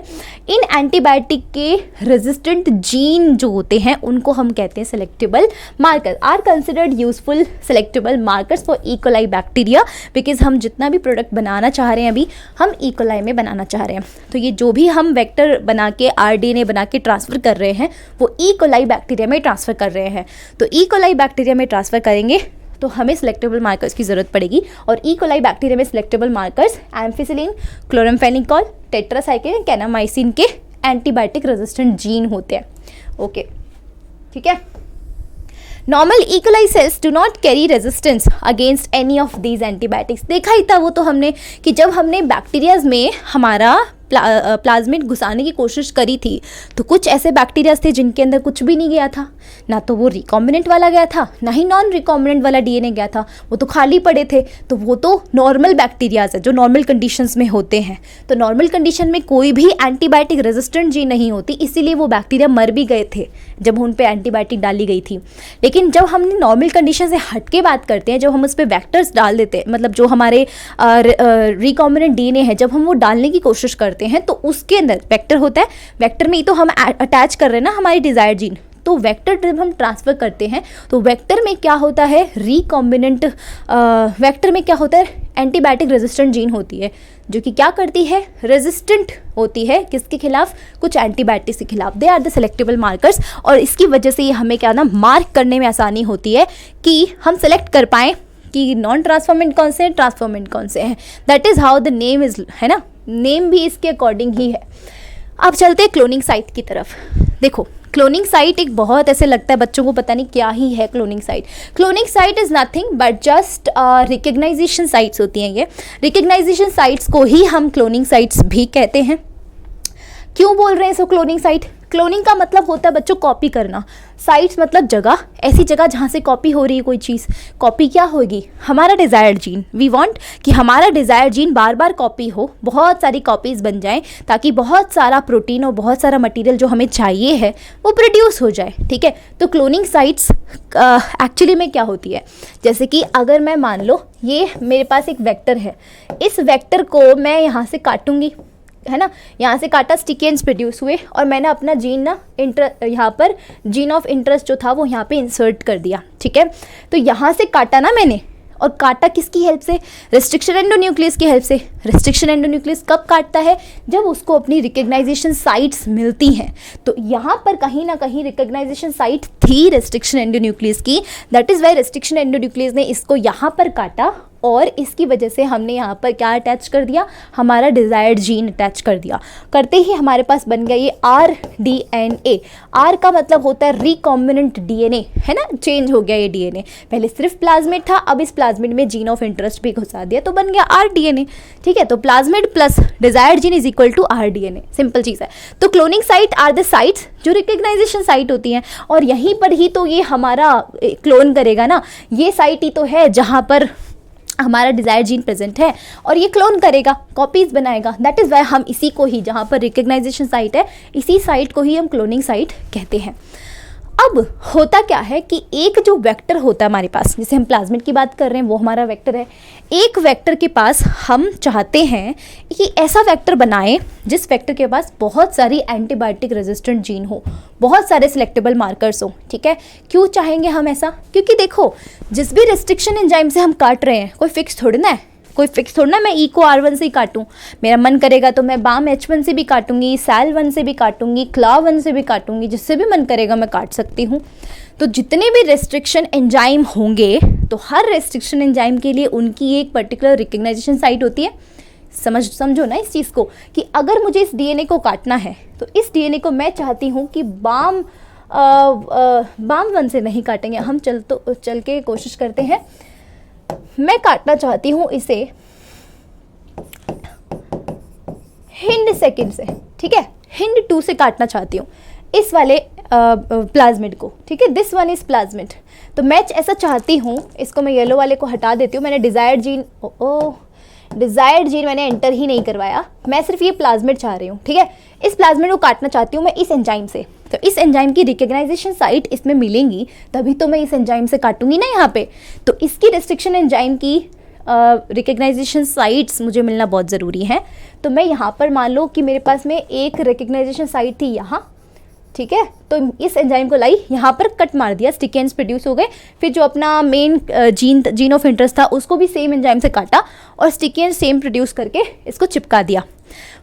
इन एंटीबायोटिक के रेजिस्टेंट जीन जो होते हैं उनको हम कहते हैं selectable marker, are considered useful selectable markers for E coli bacteria, because हम जितना भी प्रोडक्ट बनाना चाह रहे हैं अभी हम ई कोलाई में बनाना चाह रहे हैं, तो ये जो भी हम वेक्टर बना के RNA बना के ट्रांसफ़र कर रहे हैं वो ई कोलाई बैक्टीरिया में ट्रांसफ़र कर रहे हैं। तो ई कोलाई बैक्टीरिया में ट्रांसफ़र करेंगे तो हमें सिलेक्टेबल मार्कर्स की ज़रूरत पड़ेगी, और ई कोलाई बैक्टीरिया में selectable markers ampicillin, chloramphenicol, tetracycline, kanamycin के एंटीबायोटिक रेजिस्टेंट जीन होते हैं। ओके, ठीक है। Normal E coli sales do not carry resistance against any of these antibiotics. देखा ही था वो तो हमने कि जब हमने बैक्टीरियाज में हमारा प्लाज्मिड घुसाने की कोशिश करी थी तो कुछ ऐसे बैक्टीरियाज थे जिनके अंदर कुछ भी नहीं गया था, ना तो वो रिकॉम्बिनेंट वाला गया था ना ही नॉन रिकॉम्बिनेंट वाला DNA गया था, वो तो खाली पड़े थे। तो वो तो नॉर्मल बैक्टीरियाज है जो नॉर्मल कंडीशंस में होते हैं। तो नॉर्मल कंडीशन में कोई भी एंटीबायोटिक रेजिस्टेंट जीन नहीं होती, इसीलिए वो बैक्टीरिया मर भी गए थे जब उन पर एंटीबायोटिक डाली गई थी। लेकिन जब हमने नॉर्मल कंडीशन से हट के बात करते हैं, जब हम उस पर वैक्टर्स डाल देते हैं, मतलब जो हमारे रिकॉम्बिनेंट DNA है, जब हम वो डालने की कोशिश करते हैं तो उसके अंदर वेक्टर होता है। वेक्टर में ही तो हम अटैच कर रहे हैं ना हमारी डिजायर जीन, तो वेक्टर जब हम ट्रांसफ़र करते हैं तो वेक्टर में क्या होता है, रिकॉम्बिनेंट वेक्टर में क्या होता है, एंटीबायोटिक रेजिस्टेंट जीन होती है जो कि क्या करती है, रेजिस्टेंट होती है किसके खिलाफ, कुछ एंटीबायोटिक्स के खिलाफ। They are the selectable markers, और इसकी वजह से ये हमें क्या ना मार्क करने में आसानी होती है कि हम सेलेक्ट कर पाएँ कि नॉन ट्रांसफॉर्मेंट कौन से हैं, ट्रांसफॉर्मेंट कौन से हैं। That is how the name is, है ना, नेम भी इसके अकॉर्डिंग ही है। अब चलते हैं क्लोनिंग साइट की तरफ। देखो क्लोनिंग साइट एक बहुत ऐसे लगता है बच्चों को पता नहीं क्या ही है cloning site. Cloning site is nothing but just recognisation sites होती हैं। ये रिकग्नाइजेशन साइट्स को ही हम क्लोनिंग साइट्स भी कहते हैं। क्यों बोल रहे हैं इसको क्लोनिंग साइट? क्लोनिंग का मतलब होता है बच्चों कॉपी करना। साइट्स मतलब जगह, ऐसी जगह जहाँ से कॉपी हो रही है कोई चीज़। कॉपी क्या होगी? हमारा डिज़ायर्ड जीन। वी वांट कि हमारा डिज़ायर्ड जीन बार बार कॉपी हो, बहुत सारी कॉपीज़ बन जाएं, ताकि बहुत सारा प्रोटीन और बहुत सारा मटेरियल जो हमें चाहिए है वो प्रोड्यूस हो जाए। ठीक है, तो क्लोनिंग साइट्स एक्चुअली में क्या होती है, जैसे कि अगर मैं मान लो ये मेरे पास एक वेक्टर है, इस वेक्टर को मैं यहाँ से काटूंगी, है ना, यहाँ से काटा, स्टिकेंस प्रोड्यूस हुए और मैंने अपना जीन ना यहाँ पर जीन ऑफ इंटरेस्ट जो था वो यहाँ पे इंसर्ट कर दिया। ठीक है, तो यहाँ से काटा ना मैंने, और काटा किसकी हेल्प से? रेस्ट्रिक्शन एंडोन्यूक्लियस की हेल्प से। रेस्ट्रिक्शन एंडोन्यूक्लियस कब काटता है? जब उसको अपनी रिकग्नाइजेशन साइट्स मिलती हैं। तो यहाँ पर कहीं ना कहीं रिकग्नाइजेशन साइट थी रेस्ट्रिक्शन एंडोन्यूक्लियस की, that is why restriction endonuclease ने इसको यहाँ पर काटा और इसकी वजह से हमने यहाँ पर क्या अटैच कर दिया? हमारा डिज़ायर्ड जीन अटैच कर दिया। करते ही हमारे पास बन गया ये RDNA। R का मतलब होता है रिकॉम्बिनेंट DNA, है ना, चेंज हो गया ये DNA। पहले सिर्फ प्लाज्मिड था, अब इस प्लाज्मिड में जीन ऑफ इंटरेस्ट भी घुसा दिया तो बन गया RDNA। ठीक है, तो plasmid plus desired gene is equal to RDNA। Simple चीज़ है। तो cloning site are the sites जो रिकग्नाइजेशन साइट होती हैं, और यहीं पर ही तो ये हमारा क्लोन करेगा ना। ये साइट ही तो है जहाँ पर हमारा डिज़ायर जीन प्रेजेंट है और ये क्लोन करेगा, कॉपीज़ बनाएगा। दैट इज़ वाई हम इसी को ही, जहाँ पर रिकग्नाइजेशन साइट है, इसी साइट को ही हम क्लोनिंग साइट कहते हैं। अब होता क्या है कि एक जो वेक्टर होता है हमारे पास, जैसे हम प्लाज्मिड की बात कर रहे हैं, वो हमारा वेक्टर है। एक वेक्टर के पास हम चाहते हैं कि ऐसा वेक्टर बनाएं जिस वेक्टर के पास बहुत सारी एंटीबायोटिक रेजिस्टेंट जीन हो, बहुत सारे सिलेक्टेबल मार्कर्स हो। ठीक है, क्यों चाहेंगे हम ऐसा? क्योंकि देखो जिस भी रेस्ट्रिक्शन एंजाइम से हम काट रहे हैं कोई फिक्स थोड़ी ना है, कोई फिक्स थोड़ा ना मैं ई को R1 से ही काटूं। मेरा मन करेगा तो मैं बाम H1 से भी काटूंगी, SAL1 से भी काटूंगी, CLA1 से भी काटूंगी, जिससे भी मन करेगा मैं काट सकती हूँ। तो जितने भी रेस्ट्रिक्शन एंजाइम होंगे तो हर रेस्ट्रिक्शन एंजाइम के लिए उनकी एक पर्टिकुलर रिकग्नाइजेशन साइट होती है। समझो ना इस चीज़ को कि अगर मुझे इस DNA को काटना है तो इस DNA को मैं चाहती हूँ कि बाम 1 से नहीं काटेंगे हम, चल के कोशिश करते हैं। मैं काटना चाहती हूँ इसे हिंड सेकंड से। ठीक है, हिंड 2 से काटना चाहती हूँ इस वाले प्लाज्मिड को। ठीक है, दिस वन इज प्लाज्मिड। तो मैं ऐसा चाहती हूँ, इसको मैं येलो वाले को हटा देती हूँ। मैंने डिज़ायर्ड जीन मैंने एंटर ही नहीं करवाया, मैं सिर्फ ये प्लाज्मिड चाह रही हूँ। ठीक है, इस प्लाज्मिड को काटना चाहती हूँ मैं इस एंजाइम से। तो इस एंजाइम की रिकग्नाइजेशन साइट इसमें मिलेंगी तभी तो मैं इस एंजाइम से काटूंगी ना यहाँ पे। तो इसकी रेस्ट्रिक्शन एंजाइम की रिकग्नाइजेशन साइट्स मुझे मिलना बहुत ज़रूरी है। तो मैं यहाँ पर मान लो कि मेरे पास में एक रिकग्नाइजेशन साइट थी यहाँ। ठीक है, तो इस एंजाइम को लाई, यहाँ पर कट मार दिया, स्टिकेंस प्रोड्यूस हो गए। फिर जो अपना मेन जीन ऑफ इंटरेस्ट था उसको भी सेम एंजाइम से काटा और स्टिकेंस सेम प्रोड्यूस करके इसको चिपका दिया।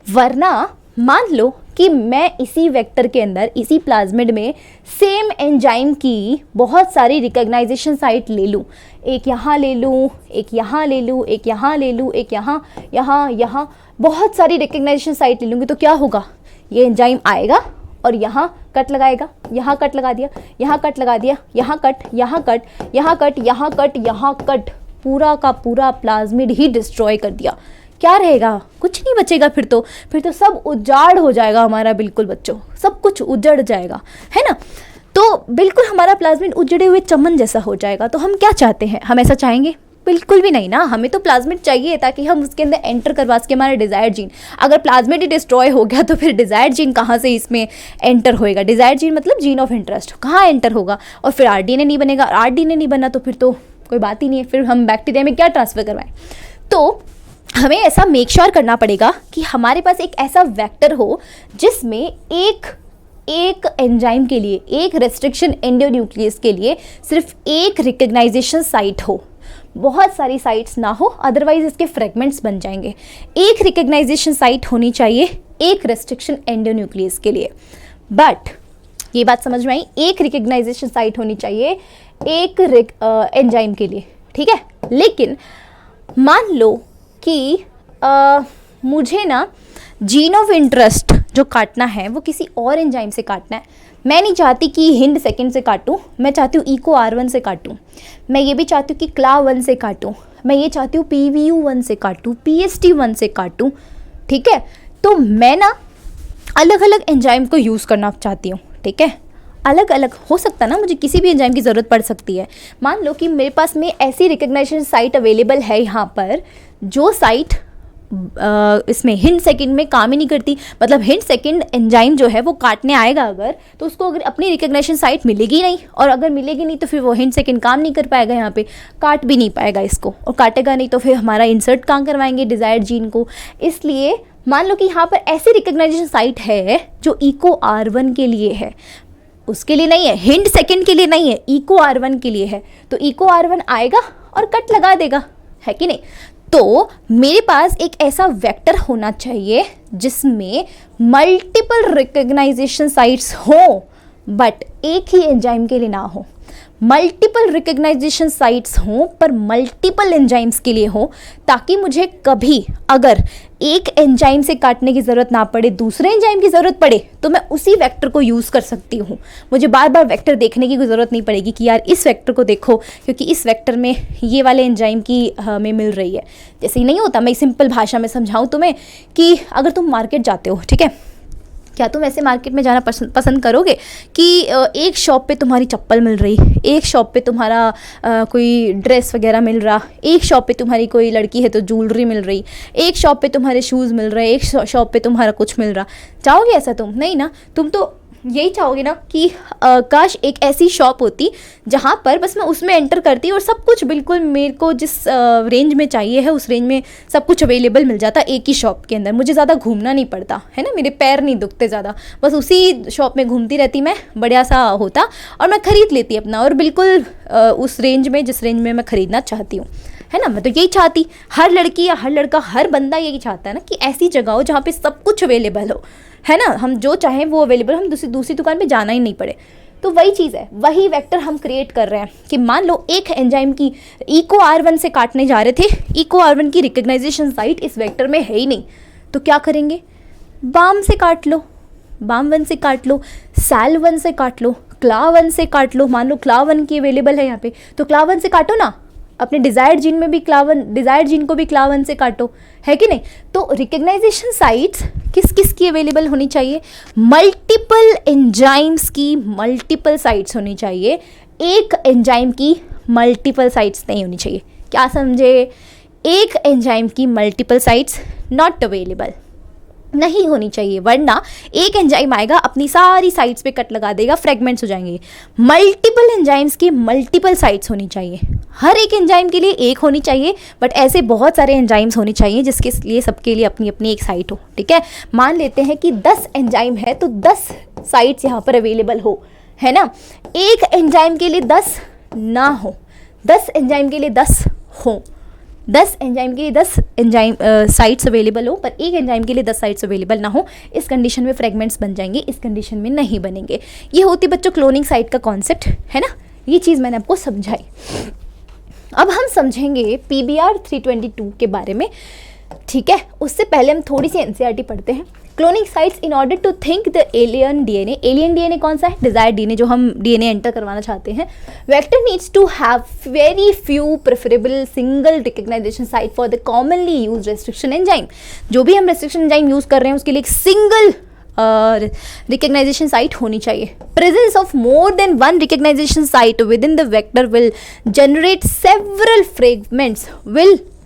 वरना मान लो कि मैं इसी वेक्टर के अंदर, इसी प्लाज्मिड में सेम एंजाइम की बहुत सारी रिकग्नाइजेशन साइट ले लूँ, एक यहाँ ले लूँ, एक यहाँ ले लूँ, एक यहाँ ले लूँ, एक यहाँ बहुत सारी रिकग्नाइजेशन साइट ले लूँगी तो क्या होगा? ये एंजाइम आएगा और यहाँ कट लगाएगा, यहाँ कट लगा दिया, यहाँ कट लगा दिया, यहाँ कट, यहाँ कट, यहाँ कट, यहाँ कट, यहाँ कट, पूरा का पूरा प्लाज्मिड ही डिस्ट्रॉय कर दिया। क्या रहेगा? कुछ नहीं बचेगा। फिर तो सब उजाड़ हो जाएगा हमारा, बिल्कुल बच्चों, सब कुछ उजड़ जाएगा, है ना। तो बिल्कुल हमारा प्लाज्मिड उजड़े हुए चमन जैसा हो जाएगा। तो हम क्या चाहते हैं? हम ऐसा चाहेंगे? बिल्कुल भी नहीं ना। हमें तो प्लाज्मिड चाहिए ताकि हम उसके अंदर एंटर करवा सके हमारा डिज़ायर्ड जीन। अगर प्लाज्मिड ही डिस्ट्रॉय हो गया तो फिर डिज़ायर्ड जीन कहाँ से इसमें एंटर होएगा? डिज़ायर्ड जीन मतलब जीन ऑफ इंटरेस्ट, कहाँ एंटर होगा? और फिर RDNA नहीं बनेगा। RDNA नहीं बना तो फिर तो कोई बात ही नहीं है, फिर हम बैक्टीरिया में क्या ट्रांसफ़र करवाएं? तो हमें ऐसा मेक श्योर करना पड़ेगा कि हमारे पास एक ऐसा वेक्टर हो जिसमें एक एंजाइम के लिए, एक रेस्ट्रिक्शन एंडोन्यूक्लियस के लिए सिर्फ एक रिकग्नाइजेशन साइट हो, बहुत सारी साइट्स ना हो, अदरवाइज इसके फ्रेगमेंट्स बन जाएंगे। एक रिकग्नाइजेशन साइट होनी चाहिए एक रेस्ट्रिक्शन एंडोन्यूक्लियस के लिए। बट ये बात समझ में आई? एक रिकग्नाइजेशन साइट होनी चाहिए एक एंजाइम के लिए। ठीक है। लेकिन मान लो कि मुझे ना जीन ऑफ इंटरेस्ट जो काटना है वो किसी और एंजाइम से काटना है। मैं नहीं चाहती कि हिंड सेकेंड से काटूं, मैं चाहती हूँ इको R1 से काटूं, मैं ये भी चाहती हूँ कि CLA1 से काटूं, मैं ये चाहती हूँ PVU1 से काटूं, PST1 से काटूं, ठीक है। तो मैं ना अलग अलग एंजाइम को यूज़ करना चाहती हूँ, ठीक है। अलग अलग हो सकता है ना, मुझे किसी भी एंजाइम की ज़रूरत पड़ सकती है। मान लो कि मेरे पास में ऐसी रिकग्नाइजेशन साइट अवेलेबल है यहाँ पर जो साइट इसमें हिंड सेकंड में काम ही नहीं करती, मतलब हिंड सेकंड एंजाइम जो है वो काटने आएगा अगर, तो उसको अगर अपनी रिकग्निशन साइट मिलेगी नहीं, और अगर मिलेगी नहीं तो फिर वो हिंड सेकंड काम नहीं कर पाएगा, यहाँ पे काट भी नहीं पाएगा इसको, और काटेगा नहीं तो फिर हमारा इंसर्ट कहाँ करवाएंगे डिज़ायर्ड जीन को। इसलिए मान लो कि यहाँ पर ऐसी रिकग्नाइजेशन साइट है जो इको R1 के लिए है, उसके लिए नहीं है, हिंड सेकंड के लिए नहीं है, इको R1 के लिए है। तो इको R1 आएगा और कट लगा देगा, है कि नहीं। तो मेरे पास एक ऐसा वेक्टर होना चाहिए जिसमें मल्टीपल रिकग्नाइजेशन साइट्स हो, बट एक ही एंजाइम के लिए ना हो। मल्टीपल रिकग्नाइजेशन साइट्स हों पर मल्टीपल एंजाइम्स के लिए हो, ताकि मुझे कभी अगर एक एंजाइम से काटने की ज़रूरत ना पड़े, दूसरे एंजाइम की ज़रूरत पड़े, तो मैं उसी वेक्टर को यूज़ कर सकती हूँ। मुझे बार बार वेक्टर देखने की कोई ज़रूरत नहीं पड़ेगी कि यार इस वेक्टर को देखो क्योंकि इस वेक्टर में ये वाले एंजाइम की हमें मिल रही है। जैसे ही नहीं होता, मैं सिंपल भाषा में समझाऊँ तुम्हें कि अगर तुम मार्केट जाते हो, ठीक है, क्या तुम ऐसे मार्केट में जाना पसंद करोगे कि एक शॉप पे तुम्हारी चप्पल मिल रही, एक शॉप पे तुम्हारा कोई ड्रेस वगैरह मिल रहा, एक शॉप पे तुम्हारी कोई लड़की है तो ज्वेलरी मिल रही, एक शॉप पे तुम्हारे शूज़ मिल रहे, एक शॉप पे तुम्हारा कुछ मिल रहा, चाहोगे ऐसा तुम? नहीं ना, तुम तो यही चाहोगे ना कि काश एक ऐसी शॉप होती जहाँ पर बस मैं उसमें एंटर करती और सब कुछ बिल्कुल मेरे को जिस रेंज में चाहिए है उस रेंज में सब कुछ अवेलेबल मिल जाता एक ही शॉप के अंदर, मुझे ज़्यादा घूमना नहीं पड़ता, है ना, मेरे पैर नहीं दुखते ज़्यादा, बस उसी शॉप में घूमती रहती मैं, बढ़िया सा होता और मैं ख़रीद लेती अपना, और बिल्कुल उस रेंज में जिस रेंज में मैं ख़रीदना चाहती हूँ, है ना। मैं तो यही चाहती, हर लड़की या हर लड़का हर बंदा यही चाहता है ना कि ऐसी जगह हो जहाँ पे सब कुछ अवेलेबल हो, है ना, हम जो चाहें वो अवेलेबल, हम दूसरी दुकान पे जाना ही नहीं पड़े। तो वही चीज़ है, वही वेक्टर हम क्रिएट कर रहे हैं कि मान लो एक एंजाइम की इको R1 से काटने जा रहे थे, इको R1 की रिकग्नाइजेशन साइट इस वेक्टर में है ही नहीं, तो क्या करेंगे, बाम से काट लो, BAM1 से काट लो, SAL1 से काट लो, CLA1 से काट लो। मान लो CLA1 की अवेलेबल है यहाँ पे, तो CLA1 से काटो ना, अपने डिज़ायर्ड जीन में भी डिज़ायर्ड जीन को भी CLA1 से काटो, है कि नहीं। तो रिकग्नाइजेशन साइट्स किस किस की अवेलेबल होनी चाहिए, मल्टीपल एंजाइम्स की मल्टीपल साइट्स होनी चाहिए, एक एंजाइम की मल्टीपल साइट्स नहीं होनी चाहिए। क्या समझे, एक एंजाइम की मल्टीपल साइट्स नॉट अवेलेबल नहीं होनी चाहिए, वरना एक एंजाइम आएगा अपनी सारी साइट्स पे कट लगा देगा, फ्रेगमेंट्स हो जाएंगे। मल्टीपल एंजाइम्स की मल्टीपल साइट्स होनी चाहिए, हर एक एंजाइम के लिए एक होनी चाहिए, बट ऐसे बहुत सारे एंजाइम्स होने चाहिए जिसके लिए सबके लिए अपनी अपनी एक साइट हो, ठीक है। मान लेते हैं कि 10 एंजाइम है तो 10 साइट्स यहाँ पर अवेलेबल हो, है ना। एक एंजाइम के लिए 10 ना हो, 10 एंजाइम के लिए 10 हो, 10 एंजाइम के लिए 10 एंजाइम साइट्स अवेलेबल हो, पर एक एंजाइम के लिए 10 साइट्स अवेलेबल ना हो, इस कंडीशन में फ्रेगमेंट्स बन जाएंगे, इस कंडीशन में नहीं बनेंगे। ये होती बच्चों क्लोनिंग साइट का कॉन्सेप्ट, है ना, ये चीज़ मैंने आपको समझाई। अब हम समझेंगे PBR 322 के बारे में, ठीक है। उससे पहले हम थोड़ी सी NCERT पढ़ते हैं। Cloning sites in order to think the alien DNA, alien DNA कौन सा है, डिजायर्ड DNA, जो हम DNA एंटर करवाना चाहते हैं। Vector needs to have very few preferable single recognization site for the commonly use restriction enzyme. जो भी हम रेस्ट्रिक्शन एंजाइम यूज कर रहे हैं उसके लिए एक सिंगल रिकग्नाइजेशन साइट होनी चाहिए। Presence of more than one recognisation site with in the vector will generate several fragments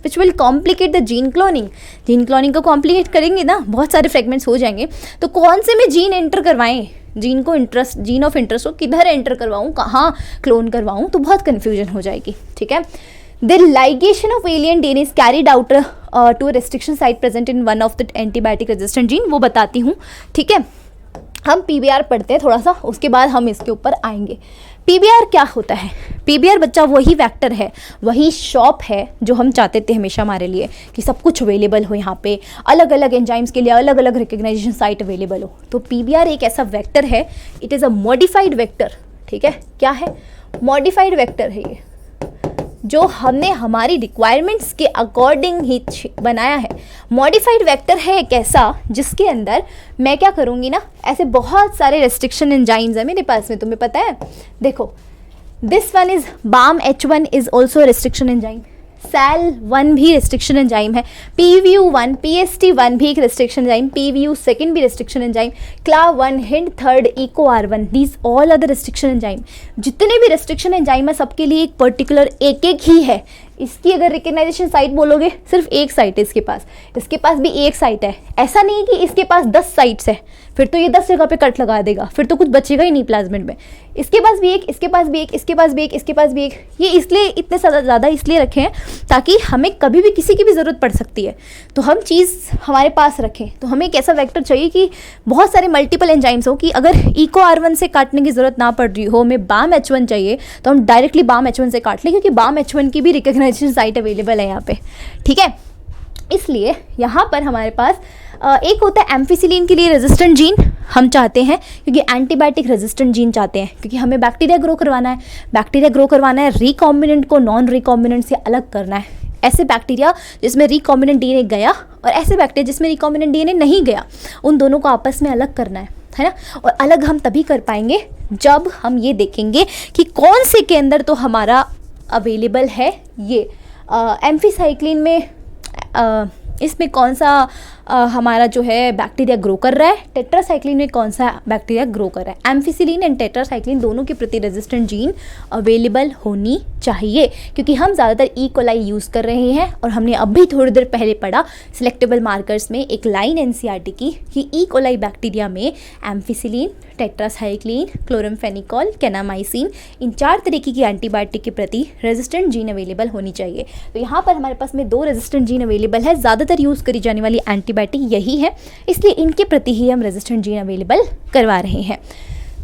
which will complicate the gene cloning। Gene cloning को कॉम्प्लिकेट करेंगे ना, बहुत सारे फ्रेगमेंट्स हो जाएंगे। तो कौन से में जीन एंटर करवाएं, जीन ऑफ इंटरेस्ट को किधर एंटर करवाऊँ, कहाँ क्लोन करवाऊँ, तो बहुत कन्फ्यूजन हो जाएगी, ठीक है। The ligation of alien DNA is carried out to a restriction site present in one of the antibiotic resistant gene, वो बताती हूँ, ठीक है। हम PBR पढ़ते हैं थोड़ा सा, उसके बाद हम इसके ऊपर आएंगे। PBR क्या होता है, PBR बच्चा वही वेक्टर है, वही शॉप है जो हम चाहते थे हमेशा हमारे लिए कि सब कुछ अवेलेबल हो, यहाँ पे अलग अलग एंजाइम्स के लिए अलग अलग रिकग्नाइजेशन साइट अवेलेबल हो। तो PBR एक ऐसा वेक्टर है, it is a modified vector, ठीक है। क्या है, मॉडिफाइड वेक्टर है ये, जो हमने हमारी रिक्वायरमेंट्स के अकॉर्डिंग ही बनाया है। मॉडिफाइड वेक्टर है एक ऐसा जिसके अंदर मैं क्या करूँगी ना, ऐसे बहुत सारे रेस्ट्रिक्शन एंजाइम्स है मेरे पास में, तुम्हें पता है। देखो, this one is BAM H1 is also restriction enzyme, SAL1 भी रेस्ट्रिक्शन एंजाइम है, PVU1 PST1 भी एक रेस्ट्रिक्शन एंजाइम, PVU2 भी restriction enzyme, CLA1 HIND 3 EcoR1 these all are the restriction enzyme. जितने भी रेस्ट्रिक्शन एंजाइम है सबके लिए एक पर्टिकुलर एक ही है। इसकी अगर रिकग्नाइजेशन साइट बोलोगे, सिर्फ एक साइट है इसके पास भी एक साइट है। ऐसा नहीं कि इसके पास 10 साइट्स है, फिर तो ये 10 जगह पे कट लगा देगा, फिर तो कुछ बचेगा ही नहीं प्लाज्मिड में। इसके पास भी एक, इसके पास भी एक, इसके पास भी एक, इसके पास भी एक। ये इसलिए इतने ज़्यादा इसलिए रखे हैं ताकि हमें कभी भी किसी की भी ज़रूरत पड़ सकती है तो हम चीज़ हमारे पास रखें। तो हमें एक ऐसा वेक्टर चाहिए कि बहुत सारे मल्टीपल एंजाइम्स हो, कि अगर EcoR1 से काटने की ज़रूरत ना पड़ रही हो, हमें BAM H1 चाहिए तो हम डायरेक्टली BAM H1 से काट लें, क्योंकि BAM H1 की भी रिकग्नाइजेशन साइट अवेलेबल है यहाँ पे, ठीक है। इसलिए यहाँ पर हमारे पास एक होता है एम्फिसिलिन के लिए रेजिस्टेंट जीन हम चाहते हैं, क्योंकि एंटीबायोटिक रेजिस्टेंट जीन चाहते हैं, क्योंकि हमें बैक्टीरिया ग्रो करवाना है, रिकॉम्बिनेंट को नॉन रिकॉम्बिनेंट से अलग करना है। ऐसे बैक्टीरिया जिसमें रिकॉम्बिनेंट डीएनए गया और ऐसे बैक्टीरिया जिसमें रिकॉम्बिनेंट डीएनए नहीं गया, उन दोनों को आपस में अलग करना है ना। और अलग हम तभी कर पाएंगे जब हम ये देखेंगे कि कौन से के अंदर तो हमारा अवेलेबल है ये एम्फीसाइक्लिन में, इसमें कौन सा हमारा जो है बैक्टीरिया ग्रो कर रहा है, टेट्रासाइक्लिन में कौन सा बैक्टीरिया ग्रो कर रहा है। एम्फिसिलिन एंड टेट्रासाइक्लिन दोनों के प्रति रेजिस्टेंट जीन अवेलेबल होनी चाहिए, क्योंकि हम ज़्यादातर ई कोलाई यूज़ कर रहे हैं। और हमने अभी थोड़ी देर पहले पढ़ा सिलेक्टेबल मार्कर्स में एक लाइन एनसीईआरटी की कि ई कोलाई बैक्टीरिया में एम्फिसिलिन, टेट्रासाइक्लिन, क्लोरमफेनिकॉल, कैनामाइसिन, इन 4 तरीके की एंटीबायोटिक के प्रति रेजिस्टेंट जीन अवेलेबल होनी चाहिए। तो यहाँ पर हमारे पास में 2 रेजिस्टेंट जीन अवेलेबल है। ज़्यादातर यूज़ करी जाने वाली एंटीबायोटिक यही है, इसलिए इनके प्रति ही हम रेजिस्टेंट जीन अवेलेबल करवा रहे हैं।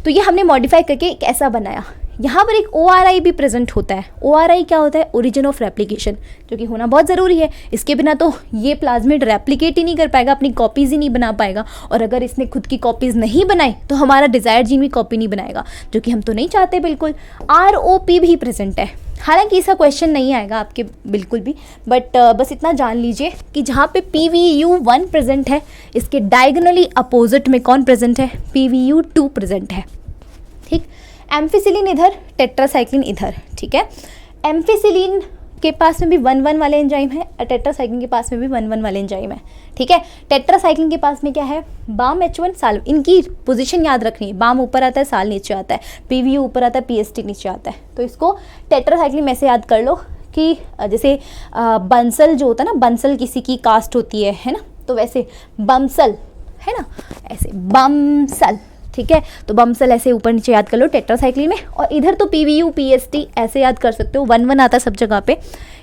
तो ये हमने मॉडिफाई करके एक ऐसा बनाया। यहाँ पर एक ORI भी प्रेजेंट होता है। ORI क्या होता है? ओरिजिन ऑफ रेप्लिकेशन, जो कि होना बहुत ज़रूरी है। इसके बिना तो ये प्लाज्मिड रेप्लिकेट ही नहीं कर पाएगा, अपनी कॉपीज़ ही नहीं बना पाएगा। और अगर इसने खुद की कॉपीज़ नहीं बनाई तो हमारा डिज़ायर्ड जीन भी कॉपी नहीं बनाएगा, जो कि हम तो नहीं चाहते बिल्कुल। ROP भी प्रेजेंट है, हालांकि इसका क्वेश्चन नहीं आएगा आपके बिल्कुल भी, बट बस इतना जान लीजिए कि जहाँ पे PVU1 प्रेजेंट है, इसके डायगोनली अपोजिट में कौन प्रेजेंट है? PVU2 प्रेजेंट है, ठीक। एम्फिसिलिन इधर, टेट्रासाइक्लिन इधर, ठीक है। एम्फिसिलिन के पास में भी 1-1 वाले एंजाइम है और टेट्रासाइक्लिन के पास में भी 1-1 वाले एंजाइम है, ठीक है। टेट्रासाइक्लिन के पास में क्या है? BAM H1 साल, इनकी पोजीशन याद रखनी है। BAM ऊपर आता है, साल नीचे आता है, PVU ऊपर आता है, PST नीचे आता है। तो इसको टेट्रासाइक्लिन में से याद कर लो कि जैसे बंसल जो होता है ना, बंसल किसी की कास्ट होती है ना, तो वैसे बमसल है ना, ऐसे बमसल, ठीक है। तो बमसल ऐसे ऊपर नीचे याद कर लो टेट्रासाइक्लिन में। और इधर तो PVU PST ऐसे याद कर सकते हो, 1-1 आता है सब जगह पे।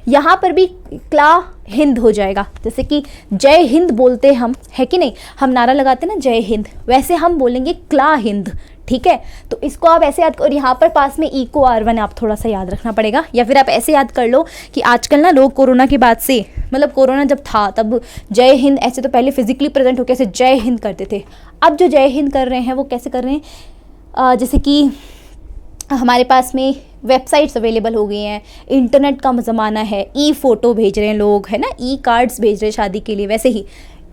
यहाँ पर भी क्ला हिंद हो जाएगा, जैसे कि जय हिंद बोलते हम, है कि नहीं, हम नारा लगाते हैं ना जय हिंद, वैसे हम बोलेंगे क्ला हिंद, ठीक है। तो इसको आप ऐसे याद करो। और यहाँ पर पास में EcoR1 आप थोड़ा सा याद रखना पड़ेगा, या फिर आप ऐसे याद कर लो कि आजकल ना लोग कोरोना के बाद से, मतलब कोरोना जब था तब जय हिंद ऐसे तो पहले फिजिकली प्रेजेंट होकर ऐसे जय हिंद करते थे। अब जो जय हिंद कर रहे हैं वो कैसे कर रहे हैं? जैसे कि हमारे पास में वेबसाइट्स अवेलेबल हो गई हैं, इंटरनेट का ज़माना है, फोटो भेज रहे हैं लोग, है ना, कार्ड्स भेज रहे हैं शादी के लिए, वैसे ही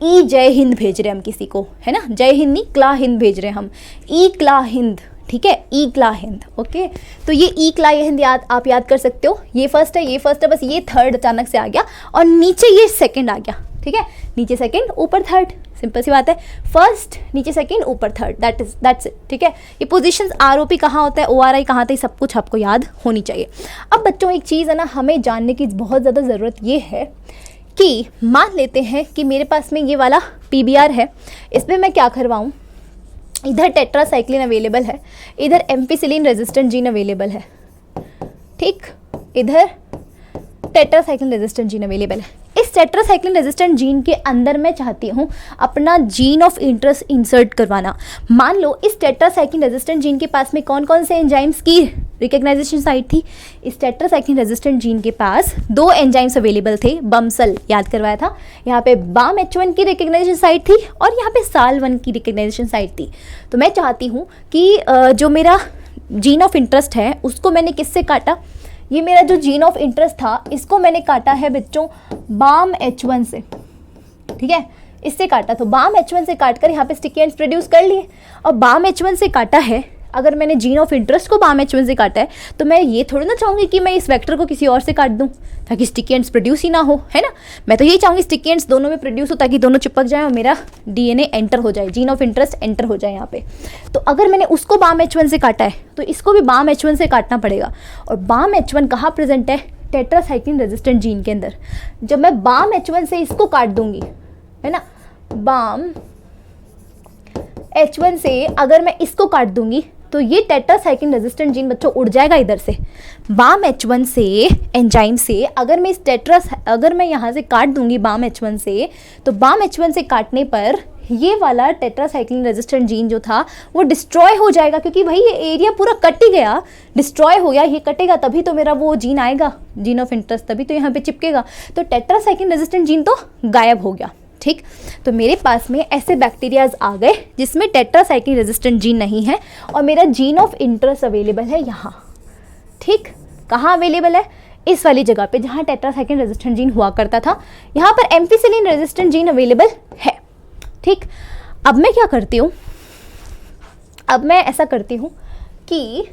जय हिंद भेज रहे हैं हम किसी को, है ना, जय हिंद नहीं क्ला हिंद भेज रहे हैं हम, क्ला हिंद, ठीक है, क्ला हिंद, ओके। तो ये क्ला हिंद आप याद कर सकते हो। ये फर्स्ट है, बस ये थर्ड अचानक से आ गया और नीचे ये सेकंड आ गया, ठीक है। नीचे सेकंड, ऊपर थर्ड, सिंपल सी बात है। फर्स्ट, नीचे सेकंड, ऊपर थर्ड, दैट्स इट, ठीक है। ये पोजीशंस ROP कहाँ होता है, ORI कहाँ होता है, सब कुछ आपको याद होनी चाहिए। अब बच्चों एक चीज़ है ना, हमें जानने की बहुत ज़्यादा ज़रूरत ये है कि मान लेते हैं कि मेरे पास में ये वाला PBR है, इसमें मैं क्या करवाऊँ? इधर टेट्रासाइक्लिन अवेलेबल है, इधर एम्फिसिलिन रेजिस्टेंट जीन अवेलेबल है, ठीक, इधर टेट्रासाइक्लिन रेजिस्टेंट जीन अवेलेबल है। इस टेट्रासाइक्लिन रेजिस्टेंट जीन के अंदर मैं चाहती हूँ अपना जीन ऑफ इंटरेस्ट इंसर्ट करवाना। मान लो इस टेट्रासाइक्लिन रेजिस्टेंट जीन के पास में कौन कौन से एंजाइम्स की रिकग्नाइजेशन साइट थी? इस टेट्रासाइक्लिन रेजिस्टेंट जीन के पास 2 एंजाइम्स अवेलेबल थे, बमसल याद करवाया था, यहाँ पे BAM H1 की रिकग्नाइजेशन साइट थी और यहाँ पे SAL1 की रिकग्नाइजेशन साइट थी। तो मैं चाहती हूँ कि जो मेरा जीन ऑफ इंटरेस्ट है उसको मैंने किससे काटा? ये मेरा जो जीन ऑफ इंटरेस्ट था इसको मैंने काटा है बच्चों बाम H1 से, ठीक है, इससे काटा। तो बाम H1 से काट कर यहाँ पे स्टिकी एंड्स प्रोड्यूस कर लिए। और बाम H1 से काटा है, अगर मैंने जीन ऑफ इंटरेस्ट को बाम H1 से काटा है तो मैं ये थोड़ी ना चाहूँगी कि मैं इस वेक्टर को किसी और से काट दूँ ताकि स्टिकी एंड्स प्रोड्यूस ही ना हो, है ना। मैं तो यही चाहूँगी स्टिकी एंड्स दोनों में प्रोड्यूस हो ताकि दोनों चिपक जाए और मेरा DNA एंटर हो जाए, जीन ऑफ इंटरेस्ट एंटर हो जाए यहाँ पे। तो अगर मैंने उसको बाम H1 से काटा है तो इसको भी बाम H1 से काटना पड़ेगा। और बाम H1 कहाँ प्रेजेंट है? टेट्रासाइक्लिन रेजिस्टेंट जीन के अंदर। जब मैं बाम H1 से इसको काट दूंगी, है ना, बाम H1 से अगर मैं इसको काट दूंगी तो ये टेट्रासाइक्लिन रेजिस्टेंट जीन बच्चों उड़ जाएगा इधर से। बाम H1 से एंजाइम से अगर मैं अगर मैं यहाँ से काट दूंगी बाम H1 से, तो बाम H1 से काटने पर ये वाला टेट्रासाइक्लिन रेजिस्टेंट जीन जो था वो डिस्ट्रॉय हो जाएगा, क्योंकि भाई ये एरिया पूरा कट ही गया, डिस्ट्रॉय हो गया। ये कटेगा तभी तो मेरा वो जीन आएगा, जीन ऑफ इंटरेस्ट, तभी तो यहाँ पे चिपकेगा। तो टेट्रासाइक्लिन रेजिस्टेंट जीन तो गायब हो गया, ठीक। तो मेरे पास में ऐसे बैक्टीरियाज आ गए जिसमें टेट्रासाइक्लिन रेजिस्टेंट जीन नहीं है और मेरा जीन ऑफ इंटरेस्ट अवेलेबल है यहाँ, ठीक। कहाँ अवेलेबल है? इस वाली जगह पे जहाँ टेट्रासाइक्लिन रेजिस्टेंट जीन हुआ करता था, यहाँ पर एम्फिसिलिन रेजिस्टेंट जीन अवेलेबल है, ठीक। अब मैं क्या करती हूँ, अब मैं ऐसा करती हूँ कि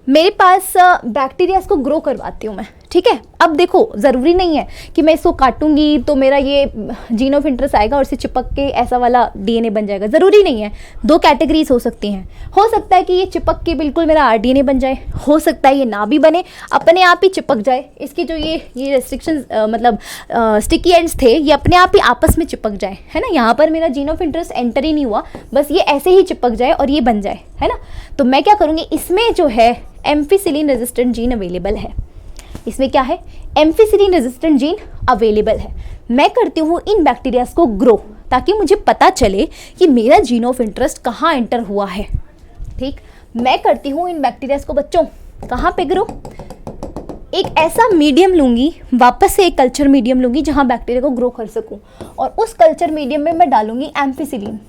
मेरे पास बैक्टीरियाज को ग्रो करवाती हूँ मैं, ठीक है। अब देखो ज़रूरी नहीं है कि मैं इसको काटूंगी तो मेरा ये जीन ऑफ इंटरेस्ट आएगा और इसे चिपक के ऐसा वाला DNA बन जाएगा, ज़रूरी नहीं है। दो कैटेगरीज हो सकती हैं। हो सकता है कि ये चिपक के बिल्कुल मेरा RDNA बन जाए, हो सकता है ये ना भी बने, अपने आप ही चिपक जाए। इसकी जो ये रेस्ट्रिक्शंस मतलब स्टिकी एंड्स थे ये अपने आप ही आपस में चिपक जाए, है ना। यहाँ पर मेरा जीन ऑफ इंटरेस्ट एंटर ही नहीं हुआ, बस ये ऐसे ही चिपक जाए और ये बन जाए, है ना। तो मैं क्या करूँगी, इसमें जो है एम्फिसिलिन रेजिस्टेंट जीन अवेलेबल है। इसमें क्या है? एम्फिसिलिन रेजिस्टेंट जीन अवेलेबल है। मैं करती हूँ इन बैक्टीरियाज को ग्रो ताकि मुझे पता चले कि मेरा जीन ऑफ इंटरेस्ट कहाँ एंटर हुआ है, ठीक। मैं करती हूँ इन बैक्टीरियाज को बच्चों कहाँ पे ग्रो, एक ऐसा मीडियम लूँगी, वापस से एक कल्चर मीडियम लूँगी जहाँ बैक्टीरिया को ग्रो कर सकूँ, और उस कल्चर मीडियम में मैं डालूँगी एम्फिसिलिन,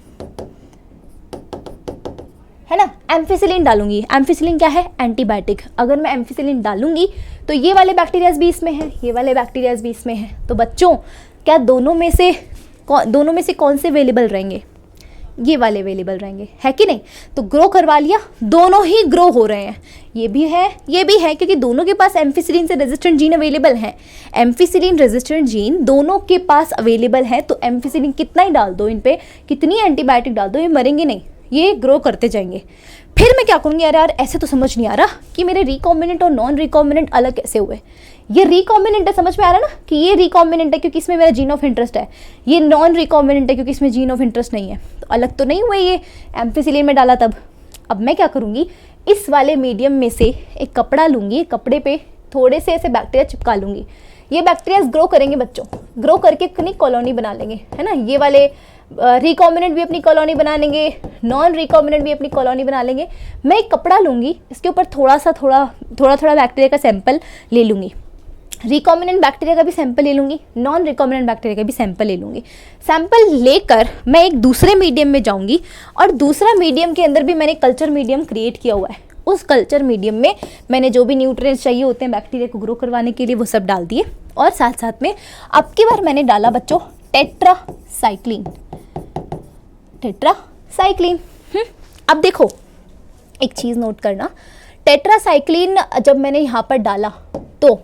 है ना। एम्फिसिलिन डालूंगी। एम्फिसिलिन क्या है? एंटीबायोटिक। अगर मैं एम्फिसिलिन डालूंगी तो ये वाले बैक्टीरियाज भी इसमें हैं, ये वाले बैक्टीरियाज भी इसमें हैं। तो बच्चों क्या दोनों में से कौन से अवेलेबल रहेंगे? ये वाले अवेलेबल रहेंगे, है कि नहीं। तो ग्रो करवा लिया, दोनों ही ग्रो हो रहे हैं, ये भी है ये भी है, क्योंकि दोनों के पास एम्फिसिलिन से रेजिस्टेंट जीन अवेलेबल है। एम्फिसिलिन रेजिस्टेंट जीन दोनों के पास अवेलेबल है, तो एम्फिसिलिन कितना ही डाल दो इन पे, कितनी एंटीबायोटिक डाल दो, ये मरेंगे नहीं, ये ग्रो करते जाएंगे। फिर मैं क्या करूँगी, अरे यार ऐसे तो समझ नहीं आ रहा कि मेरे रिकॉम्बिनेंट और नॉन रिकॉम्बिनेंट अलग कैसे हुए। ये रिकॉम्बिनेंट है, समझ में आ रहा है ना कि ये रिकॉम्बिनेंट है क्योंकि इसमें मेरा जीन ऑफ इंटरेस्ट है, ये नॉन रिकॉम्बिनेंट है क्योंकि इसमें जीन ऑफ इंटरेस्ट नहीं है। तो अलग तो नहीं हुए, ये एम्फिसिलिन में डाला तब। अब मैं क्या करूँगी, इस वाले मीडियम में से एक कपड़ा लूँगी, कपड़े पे थोड़े से ऐसे बैक्टीरिया चिपका लूँगी। ये बैक्टीरिया ग्रो करेंगे बच्चों, ग्रो करके अपनी कॉलोनी बना लेंगे, है ना। ये वाले रिकॉम्बिनेंट भी अपनी कॉलोनी बना लेंगे, नॉन रिकॉम्बिनेंट भी अपनी कॉलोनी बना लेंगे। मैं एक कपड़ा लूँगी, इसके ऊपर थोड़ा बैक्टीरिया का सैंपल ले लूँगी, रिकॉम्बिनेंट बैक्टीरिया का भी सैंपल ले लूँगी, नॉन रिकॉम्बिनेंट बैक्टीरिया का भी सैंपल ले लूँगी। सैंपल लेकर मैं एक दूसरे मीडियम में जाऊँगी और दूसरा मीडियम के अंदर भी मैंने कल्चर मीडियम क्रिएट किया हुआ है। उस कल्चर मीडियम में मैंने जो भी न्यूट्रिएंट्स चाहिए होते हैं बैक्टीरिया को ग्रो करवाने के लिए वो सब डाल दिए, और साथ साथ में अब की बार मैंने डाला बच्चों टेट्रासाइक्लिन। अब देखो एक चीज़ नोट करना, टेट्रासाइक्लिन जब मैंने यहाँ पर डाला तो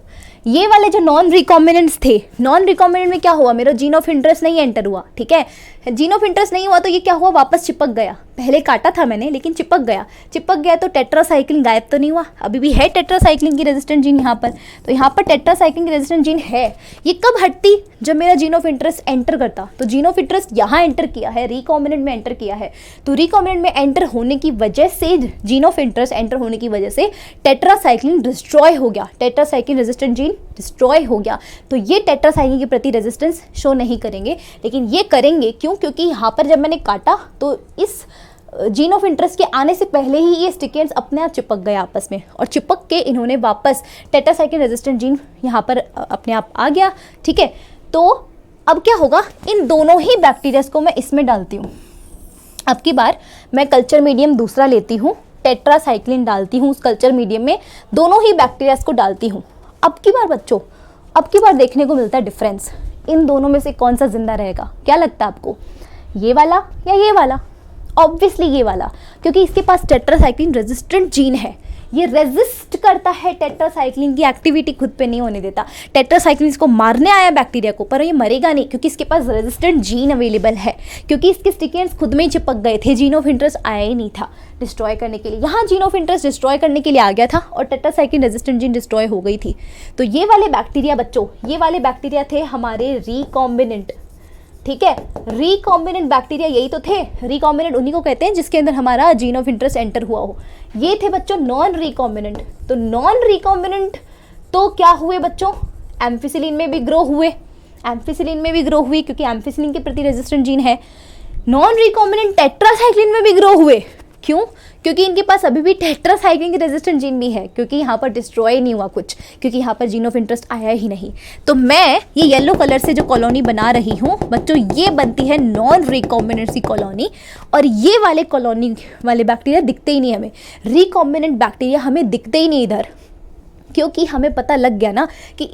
ये वाले जो नॉन रिकॉम्बिनेंट्स थे, नॉन रिकॉम्बिनेंट में क्या हुआ, मेरा जीन ऑफ इंटरेस्ट नहीं एंटर हुआ, ठीक है। जीन ऑफ इंटरेस्ट नहीं हुआ तो ये क्या हुआ, वापस चिपक गया। पहले काटा था मैंने लेकिन चिपक गया तो टेट्रासाइक्लिन गायब तो नहीं हुआ, अभी भी है टेट्रासाइक्लिन की रेजिस्टेंट जीन यहाँ पर। तो यहाँ पर टेट्रासाइक्लिन की रेजिस्टेंट जीन है। ये कब हटती, जब मेरा जीन ऑफ इंटरेस्ट एंटर करता। तो जीन ऑफ इंटरेस्ट यहाँ एंटर किया है, रिकॉम्बिनेंट में एंटर किया है, तो रिकॉम्बिनेंट में एंटर होने की वजह से, जीन ऑफ इंटरेस्ट एंटर होने की वजह से टेट्रासाइक्लिन डिस्ट्रॉय हो गया, टेट्रासाइक्लिन रेजिस्टेंट जीन डिस्ट्रॉय हो गया। तो ये टेट्रासाइक्लिन के प्रति रेजिस्टेंस शो नहीं करेंगे, लेकिन ये करेंगे क्यों, क्योंकि यहाँ पर जब मैंने काटा तो इस जीन ऑफ इंटरेस्ट के आने से पहले ही ये स्टिकेंट्स अपने आप चिपक गए आपस में, और चिपक के इन्होंने वापस टेट्रासाइक्लिन रेजिस्टेंट जीन यहाँ पर अपने आप आ गया, ठीक है। तो अब क्या होगा, इन दोनों ही बैक्टीरियाज को मैं इसमें डालती हूँ। अब की बार मैं कल्चर मीडियम दूसरा लेती हूँ टेट्रासाइक्लिन डालती हूँ उस कल्चर मीडियम में, दोनों ही बैक्टीरियाज को डालती हूँ। अब की बार बच्चों, अब की बार देखने को मिलता है डिफरेंस, इन दोनों में से कौन सा जिंदा रहेगा? क्या लगता है आपको, ये वाला या ये वाला? ऑब्वियसली ये वाला, क्योंकि इसके पास टेट्रासाइक्लिन रेजिस्टेंट जीन है, ये रेजिस्ट करता है टेट्रासाइक्लिन की एक्टिविटी, खुद पे नहीं होने देता। टेट्रासाइक्लिन इसको मारने आया बैक्टीरिया को, पर ये मरेगा नहीं क्योंकि इसके पास रेजिस्टेंट जीन अवेलेबल है, क्योंकि इसके स्टिकेंट्स खुद में ही चिपक गए थे, जीन ऑफ इंटरेस्ट आया ही नहीं था डिस्ट्रॉय करने के लिए। यहाँ जीन ऑफ इंटरेस्ट डिस्ट्रॉय करने के लिए आ गया था और टेट्रासाइक्लिन रेजिस्टेंट जीन डिस्ट्रॉय हो गई थी। तो ये वाले बैक्टीरिया बच्चों, ये वाले बैक्टीरिया थे हमारे रिकॉम्बिनेंट, ठीक है, रिकॉम्बिनेंट बैक्टीरिया यही तो थे। रिकॉम्बिनेंट उन्हीं को कहते हैं जिसके अंदर हमारा जीन ऑफ इंटरेस्ट एंटर हुआ हो। ये थे बच्चों नॉन रिकॉम्बिनेंट। तो नॉन रिकॉम्बिनेंट तो क्या हुए बच्चों, एम्फिसिलिन में भी ग्रो हुए, एम्फिसिलिन में भी ग्रो हुई क्योंकि एम्फिसिलिन के प्रति रेजिस्टेंट जीन है। नॉन रिकॉम्बिनेंट टेट्रासाइक्लिन में भी ग्रो हुए, क्यों? क्योंकि इनके पास अभी भी टेट्रासाइक्लिन के रेजिस्टेंट जीन भी है, क्योंकि यहाँ पर डिस्ट्रॉय नहीं हुआ कुछ, क्योंकि यहाँ पर जीन ऑफ इंटरेस्ट आया ही नहीं। तो मैं ये येलो कलर से जो कॉलोनी बना रही हूँ बच्चों, ये बनती है नॉन रिकॉम्बिनेंट सी कॉलोनी, और ये वाले कॉलोनी वाले बैक्टीरिया दिखते ही नहीं हमें, रिकॉम्बिनेंट बैक्टीरिया हमें दिखते ही नहीं इधर, क्योंकि हमें पता लग गया ना कि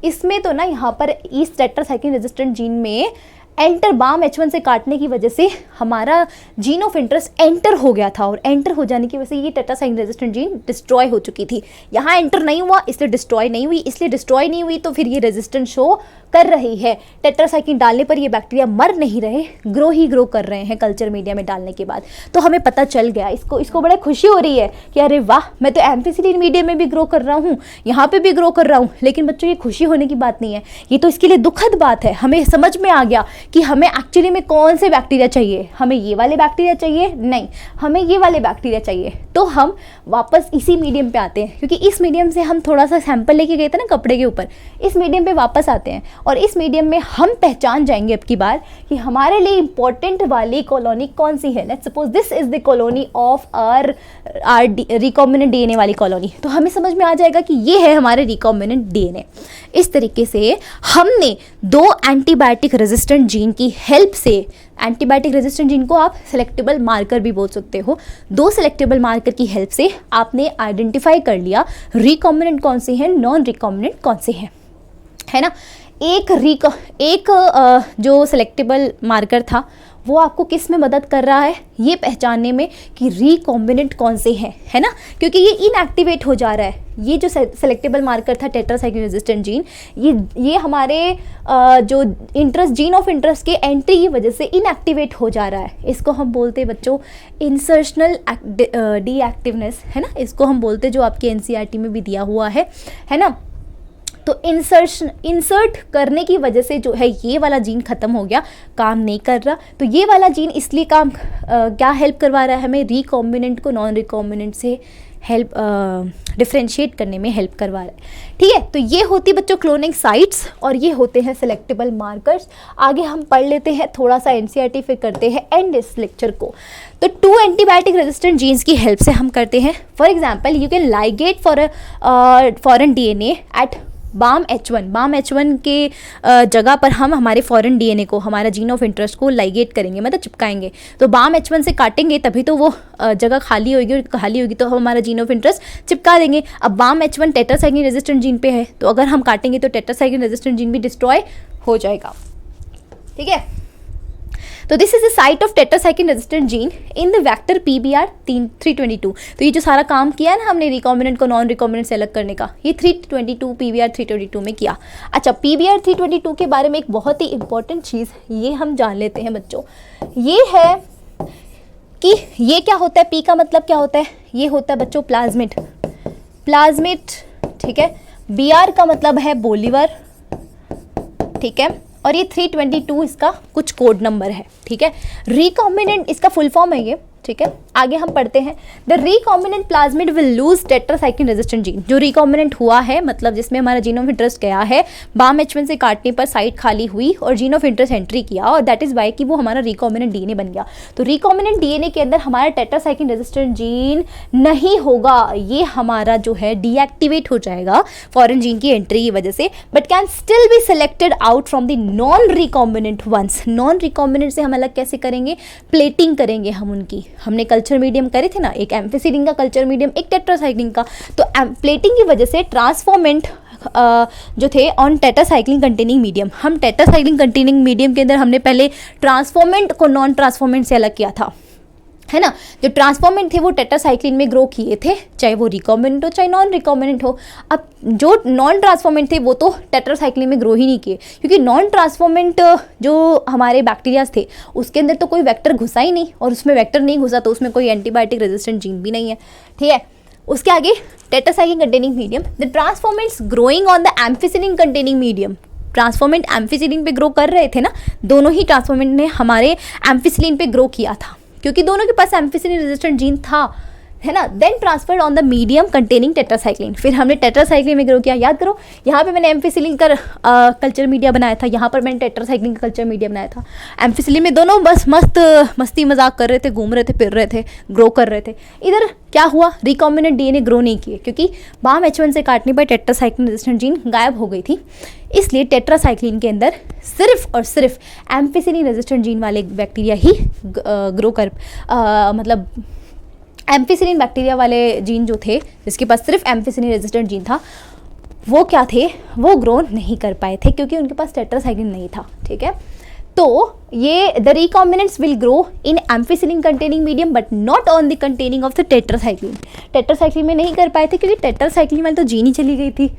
इसमें तो ना यहाँ पर इस टेट्रासाइक्लिन रेजिस्टेंट जीन में एंटर बाम H1 से काटने की वजह से हमारा जीन ऑफ इंटरेस्ट एंटर हो गया था, और एंटर हो जाने की वजह से ये टेट्रासाइक्लिन रेजिस्टेंट जीन डिस्ट्रॉय हो चुकी थी। यहाँ एंटर नहीं हुआ इसलिए डिस्ट्रॉय नहीं हुई, इसलिए डिस्ट्रॉय नहीं हुई तो फिर ये रेजिस्टेंट शो कर रही है। टेट्रासाइक्लिन डालने पर ये बैक्टीरिया मर नहीं रहे, ग्रो ही ग्रो कर रहे हैं कल्चर मीडिया में डालने के बाद। तो हमें पता चल गया, इसको बड़ा खुशी हो रही है कि अरे वाह, मैं तो एम्फिसिलिन मीडिया में भी ग्रो कर रहा हूँ, यहाँ पे भी ग्रो कर रहा हूँ। लेकिन बच्चों ये खुशी होने की बात नहीं है, ये तो इसके लिए दुखद बात है। हमें समझ में आ गया कि हमें एक्चुअली में कौन से बैक्टीरिया चाहिए, हमें ये वाले बैक्टीरिया चाहिए नहीं, हमें ये वाले बैक्टीरिया चाहिए। तो हम वापस इसी मीडियम पे आते हैं, क्योंकि इस मीडियम से हम थोड़ा सा सैंपल लेके गए थे ना कपड़े के ऊपर, इस मीडियम पे वापस आते हैं और इस मीडियम में हम पहचान जाएंगे अब की बार कि हमारे लिए इंपॉर्टेंट वाली कॉलोनी कौन सी है। Let's suppose this is the colony of are recombinant DNA वाली कॉलोनी, तो हमें समझ में आ जाएगा कि ये है हमारे रिकॉम्बिनेंट डीएनए। इस तरीके से हमने दो एंटीबायोटिक रेजिस्टेंट जीन की हेल्प से, एंटीबायोटिक रेजिस्टेंट जीन को आप सेलेक्टेबल मार्कर भी बोल सकते हो, दो सेलेक्टेबल मार्कर की हेल्प से आपने आइडेंटिफाई कर लिया रिकॉम्बिनेंट कौन से हैं, नॉन रिकॉम्बिनेंट कौन से हैं, है ना। एक जो सेलेक्टेबल मार्कर था वो आपको किस में मदद कर रहा है, ये पहचानने में कि रिकॉम्बिनेंट कौन से हैं, है ना, क्योंकि ये इनएक्टिवेट हो जा रहा है। ये जो सेलेक्टेबल मार्कर था टेट्रासाइक्लिन रेजिस्टेंट जीन, ये हमारे जो इंटरेस्ट जीन ऑफ इंटरेस्ट के एंट्री की वजह से इनएक्टिवेट हो जा रहा है। इसको हम बोलते हैं बच्चों इंसर्शनल डीएक्टिवनेस, है ना, इसको हम बोलते जो आपके एनसीईआरटी में भी दिया हुआ है ना। तो इंसर्ट करने की वजह से जो है ये वाला जीन ख़त्म हो गया, काम नहीं कर रहा। तो ये वाला जीन इसलिए क्या हेल्प करवा रहा है हमें, रिकॉम्बिनेंट को नॉन रिकॉम्बिनेंट से हेल्प डिफ्रेंशिएट करने में हेल्प करवा रहा है। ठीक है, तो ये होती बच्चों क्लोनिंग साइट्स और ये होते हैं सेलेक्टेबल मार्कर्स। आगे हम पढ़ लेते हैं थोड़ा सा एनसीईआरटी, फिर करते हैं एंड इस लेक्चर को। तो 2 एंटीबायोटिक रेजिस्टेंट जीन्स की हेल्प से हम करते हैं। For example you can ligate for foreign DNA at bam H1 के जगह पर हम हमारे फॉरेन डीएनए को, हमारा जीन ऑफ इंटरेस्ट को लाइगेट करेंगे, मतलब चिपकाएंगे। तो बाम H1 से काटेंगे तभी तो वो जगह खाली होगी, और खाली होगी तो हम हमारा जीन ऑफ इंटरेस्ट चिपका देंगे। अब balm H1 tetracycline resistant gene पे है, तो अगर हम काटेंगे तो टेट्रासाइक्लिन रेजिस्टेंट जीन भी डिस्ट्रॉय हो जाएगा। ठीक है, तो this is the site of tetracycline resistant gene in the vector PBR322। तो ये जो सारा काम किया है ना हमने रिकॉम्बिनेंट को नॉन रिकॉम्बिनेंट से अलग करने का, ये 322 PBR322 में किया। अच्छा, PBR322 के बारे में एक बहुत ही इंपॉर्टेंट चीज़ ये हम जान लेते हैं बच्चों, ये है कि ये क्या होता है, P का मतलब क्या होता है, ये होता है बच्चों प्लाज्मिड, ठीक है। BR का मतलब है बोलीवर, ठीक है, और ये 322 इसका कुछ कोड नंबर है। ठीक है, रिकॉम्बिनेंट इसका फुल फॉर्म है ये। ठीक है, आगे हम पढ़ते हैं। The recombinant plasmid will lose tetracycline resistant gene. जो रिकॉम्बिनेंट हुआ है मतलब जिसमें हमारा जीन ऑफ इंटरेस्ट गया है, बाम H1 से काटने पर साइट खाली हुई और जीन ऑफ इंटरेस्ट एंट्री किया, और दैट इज वाई कि वो हमारा रिकॉम्बिनेंट डीएनए बन गया। तो रिकॉम्बिनेंट डीएनए के अंदर हमारा टेट्रासाइक्लिन रेजिस्टेंट जीन नहीं होगा, ये हमारा जो है डीएक्टिवेट हो जाएगा फॉरेन जीन की एंट्री की वजह से, but can still be selected out from the non recombinant ones. Non recombinant से हम अलग कैसे करेंगे, प्लेटिंग करेंगे हम उनकी, हमने कल्चर मीडियम करे थे ना, एक एम्फिसिलिन का कल्चर मीडियम, एक टेट्रासाइक्लिन का। तो प्लेटिंग की वजह से ट्रांसफॉर्मेंट जो थे ऑन टेट्रासाइक्लिन कंटेनिंग मीडियम, हम टेट्रासाइक्लिन कंटेनिंग मीडियम के अंदर हमने पहले ट्रांसफॉर्मेंट को नॉन ट्रांसफॉर्मेंट से अलग किया था, है ना। जो ट्रांसफॉर्मेंट थे वो टेट्रासाइक्लिन में ग्रो किए थे, चाहे वो रिकॉम्बिनेंट हो चाहे नॉन रिकॉम्बिनेंट हो। अब जो नॉन ट्रांसफॉर्मेंट थे वो तो टेट्रासाइक्लिन में ग्रो ही नहीं किए, क्योंकि नॉन ट्रांसफॉर्मेंट जो हमारे बैक्टीरियाज थे उसके अंदर तो कोई वेक्टर घुसा ही नहीं, और उसमें वेक्टर नहीं घुसा तो उसमें कोई एंटीबायोटिक रेजिस्टेंट जीन भी नहीं है, ठीक है। उसके आगे tetracycline containing medium, the transformants growing on the ampicillin containing medium. Transformant ampicillin पे ग्रो कर रहे थे ना, दोनों ही ट्रांसफॉर्मेंट ने हमारे एम्फिसिलिन पे ग्रो किया था, क्योंकि दोनों के पास एम्फिसिलिन रेजिस्टेंट जीन था, है ना। Then transferred on the medium containing tetracycline, फिर हमने टेट्रासाइक्लिन में ग्रो किया। याद करो, यहाँ पे मैंने एम्फिसिलिन का कल्चर मीडिया बनाया था, यहाँ पर मैंने टेट्रासाइक्लिन का कल्चर मीडिया बनाया था। एम्फिसिलिन में दोनों बस मस्ती मजाक कर रहे थे, घूम रहे थे, फिर रहे थे, ग्रो कर रहे थे। इधर क्या हुआ, रिकॉम्बिनेंट डीएनए ग्रो नहीं किए, क्योंकि बाम H1 से काटने पर टेट्रासाइक्लिन रेजिस्टेंट जीन गायब हो गई थी। इसलिए टेट्रासाइक्लिन के अंदर सिर्फ और सिर्फ एम्फिसिलिन रेजिस्टेंट जीन वाले बैक्टीरिया ही ग्रो कर मतलब एम्फिसिलिन बैक्टीरिया वाले जीन जो थे, जिसके पास सिर्फ एम्फिसिलिन रेजिस्टेंट जीन था, वो क्या थे, वो ग्रो नहीं कर पाए थे, क्योंकि उनके पास टेट्रासाइक्लिन नहीं था, ठीक है। तो ये the recombinants will grow in ampicillin containing medium but not on the containing of the tetracycline. Tetracycline में नहीं कर पाए थे, क्योंकि टेट्रासाइक्लिन में तो जीन ही चली गई थी।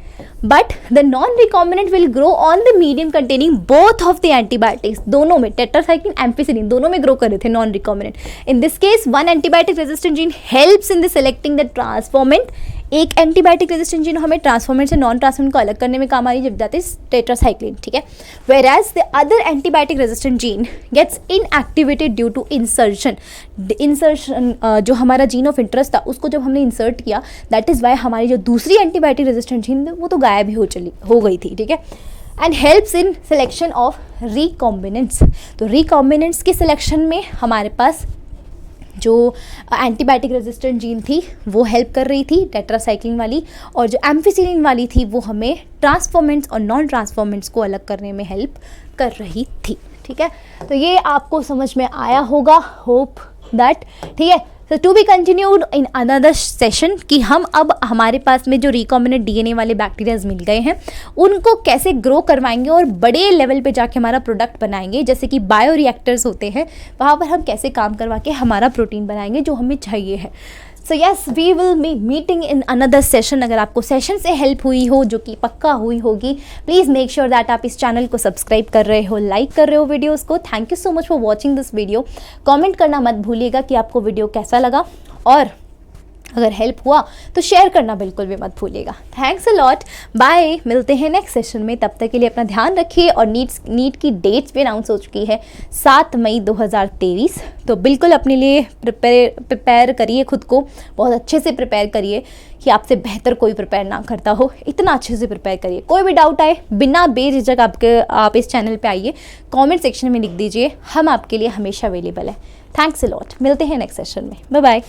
But the non recombinant will grow on the medium containing both of the antibiotics. दोनों में, टेट्रासाइक्लिन, एम्फिसिलिन, दोनों में ग्रो कर रहे थे non recombinant. In this case one antibiotic resistant gene helps in the selecting the transformant. एक antibiotic resistant gene हमें transformant से नॉन ट्रांसफॉर्मेंट को अलग करने में काम आ रही है, जब जाते टेट्रासाइक्लिन, ठीक है। Whereas the other antibiotic resistant gene gets inactivated due to insertion. जो हमारा जीन ऑफ इंटरेस्ट था उसको जब हमने इंसर्ट किया, दैट इज़ वाई हमारी जो दूसरी एंटीबायोटिक रेजिस्टेंट जीन वो तो गायब ही हो गई थी, ठीक है। And helps in selection of recombinants. तो रिकॉम्बिनेंट्स के सिलेक्शन में हमारे पास जो एंटीबायोटिक रेजिस्टेंट जीन थी वो हेल्प कर रही थी, टेट्रासाइक्लिन वाली, और जो एम्फिसिलिन वाली थी वो हमें ट्रांसफॉर्मेंट्स और नॉन ट्रांसफॉर्मेंट्स को अलग करने में हेल्प कर रही थी, ठीक है। तो ये आपको समझ में आया होगा, होप दैट, ठीक है। तो to be continued in another session कि हम अब हमारे पास में जो रिकॉम्बिनेंट डीएनए वाले बैक्टीरियाज मिल गए हैं उनको कैसे ग्रो करवाएंगे और बड़े लेवल पे जाके हमारा प्रोडक्ट बनाएंगे, जैसे कि बायो रिएक्टर्स होते हैं, वहाँ पर हम कैसे काम करवा के हमारा प्रोटीन बनाएंगे जो हमें चाहिए है। So yes, we will be meeting in another session. अगर आपको सेशन से हेल्प हुई हो, जो कि पक्का हुई होगी, प्लीज़ मेक श्योर दैट आप इस चैनल को सब्सक्राइब कर रहे हो, लाइक कर रहे हो वीडियोस को। Thank you so much for watching this video. Comment करना मत भूलिएगा कि आपको वीडियो कैसा लगा, और अगर हेल्प हुआ तो शेयर करना बिल्कुल भी मत भूलिएगा। Thanks a lot, bye. मिलते हैं नेक्स्ट सेशन में, तब तक के लिए अपना ध्यान रखिए। और नीट की डेट्स भी अनाउंस हो चुकी है, 7 मई 2023। तो बिल्कुल अपने लिए प्रिपेयर करिए, खुद को बहुत अच्छे से प्रिपेयर करिए कि आपसे बेहतर कोई प्रिपेयर ना करता हो, इतना अच्छे से प्रिपेयर करिए। कोई भी डाउट आए बिना बेझिझक आप इस चैनल पे आइए, कमेंट सेक्शन में लिख दीजिए, हम आपके लिए हमेशा अवेलेबल है। थैंक्स अ लॉट, मिलते हैं नेक्स्ट सेशन में, बाय बाय।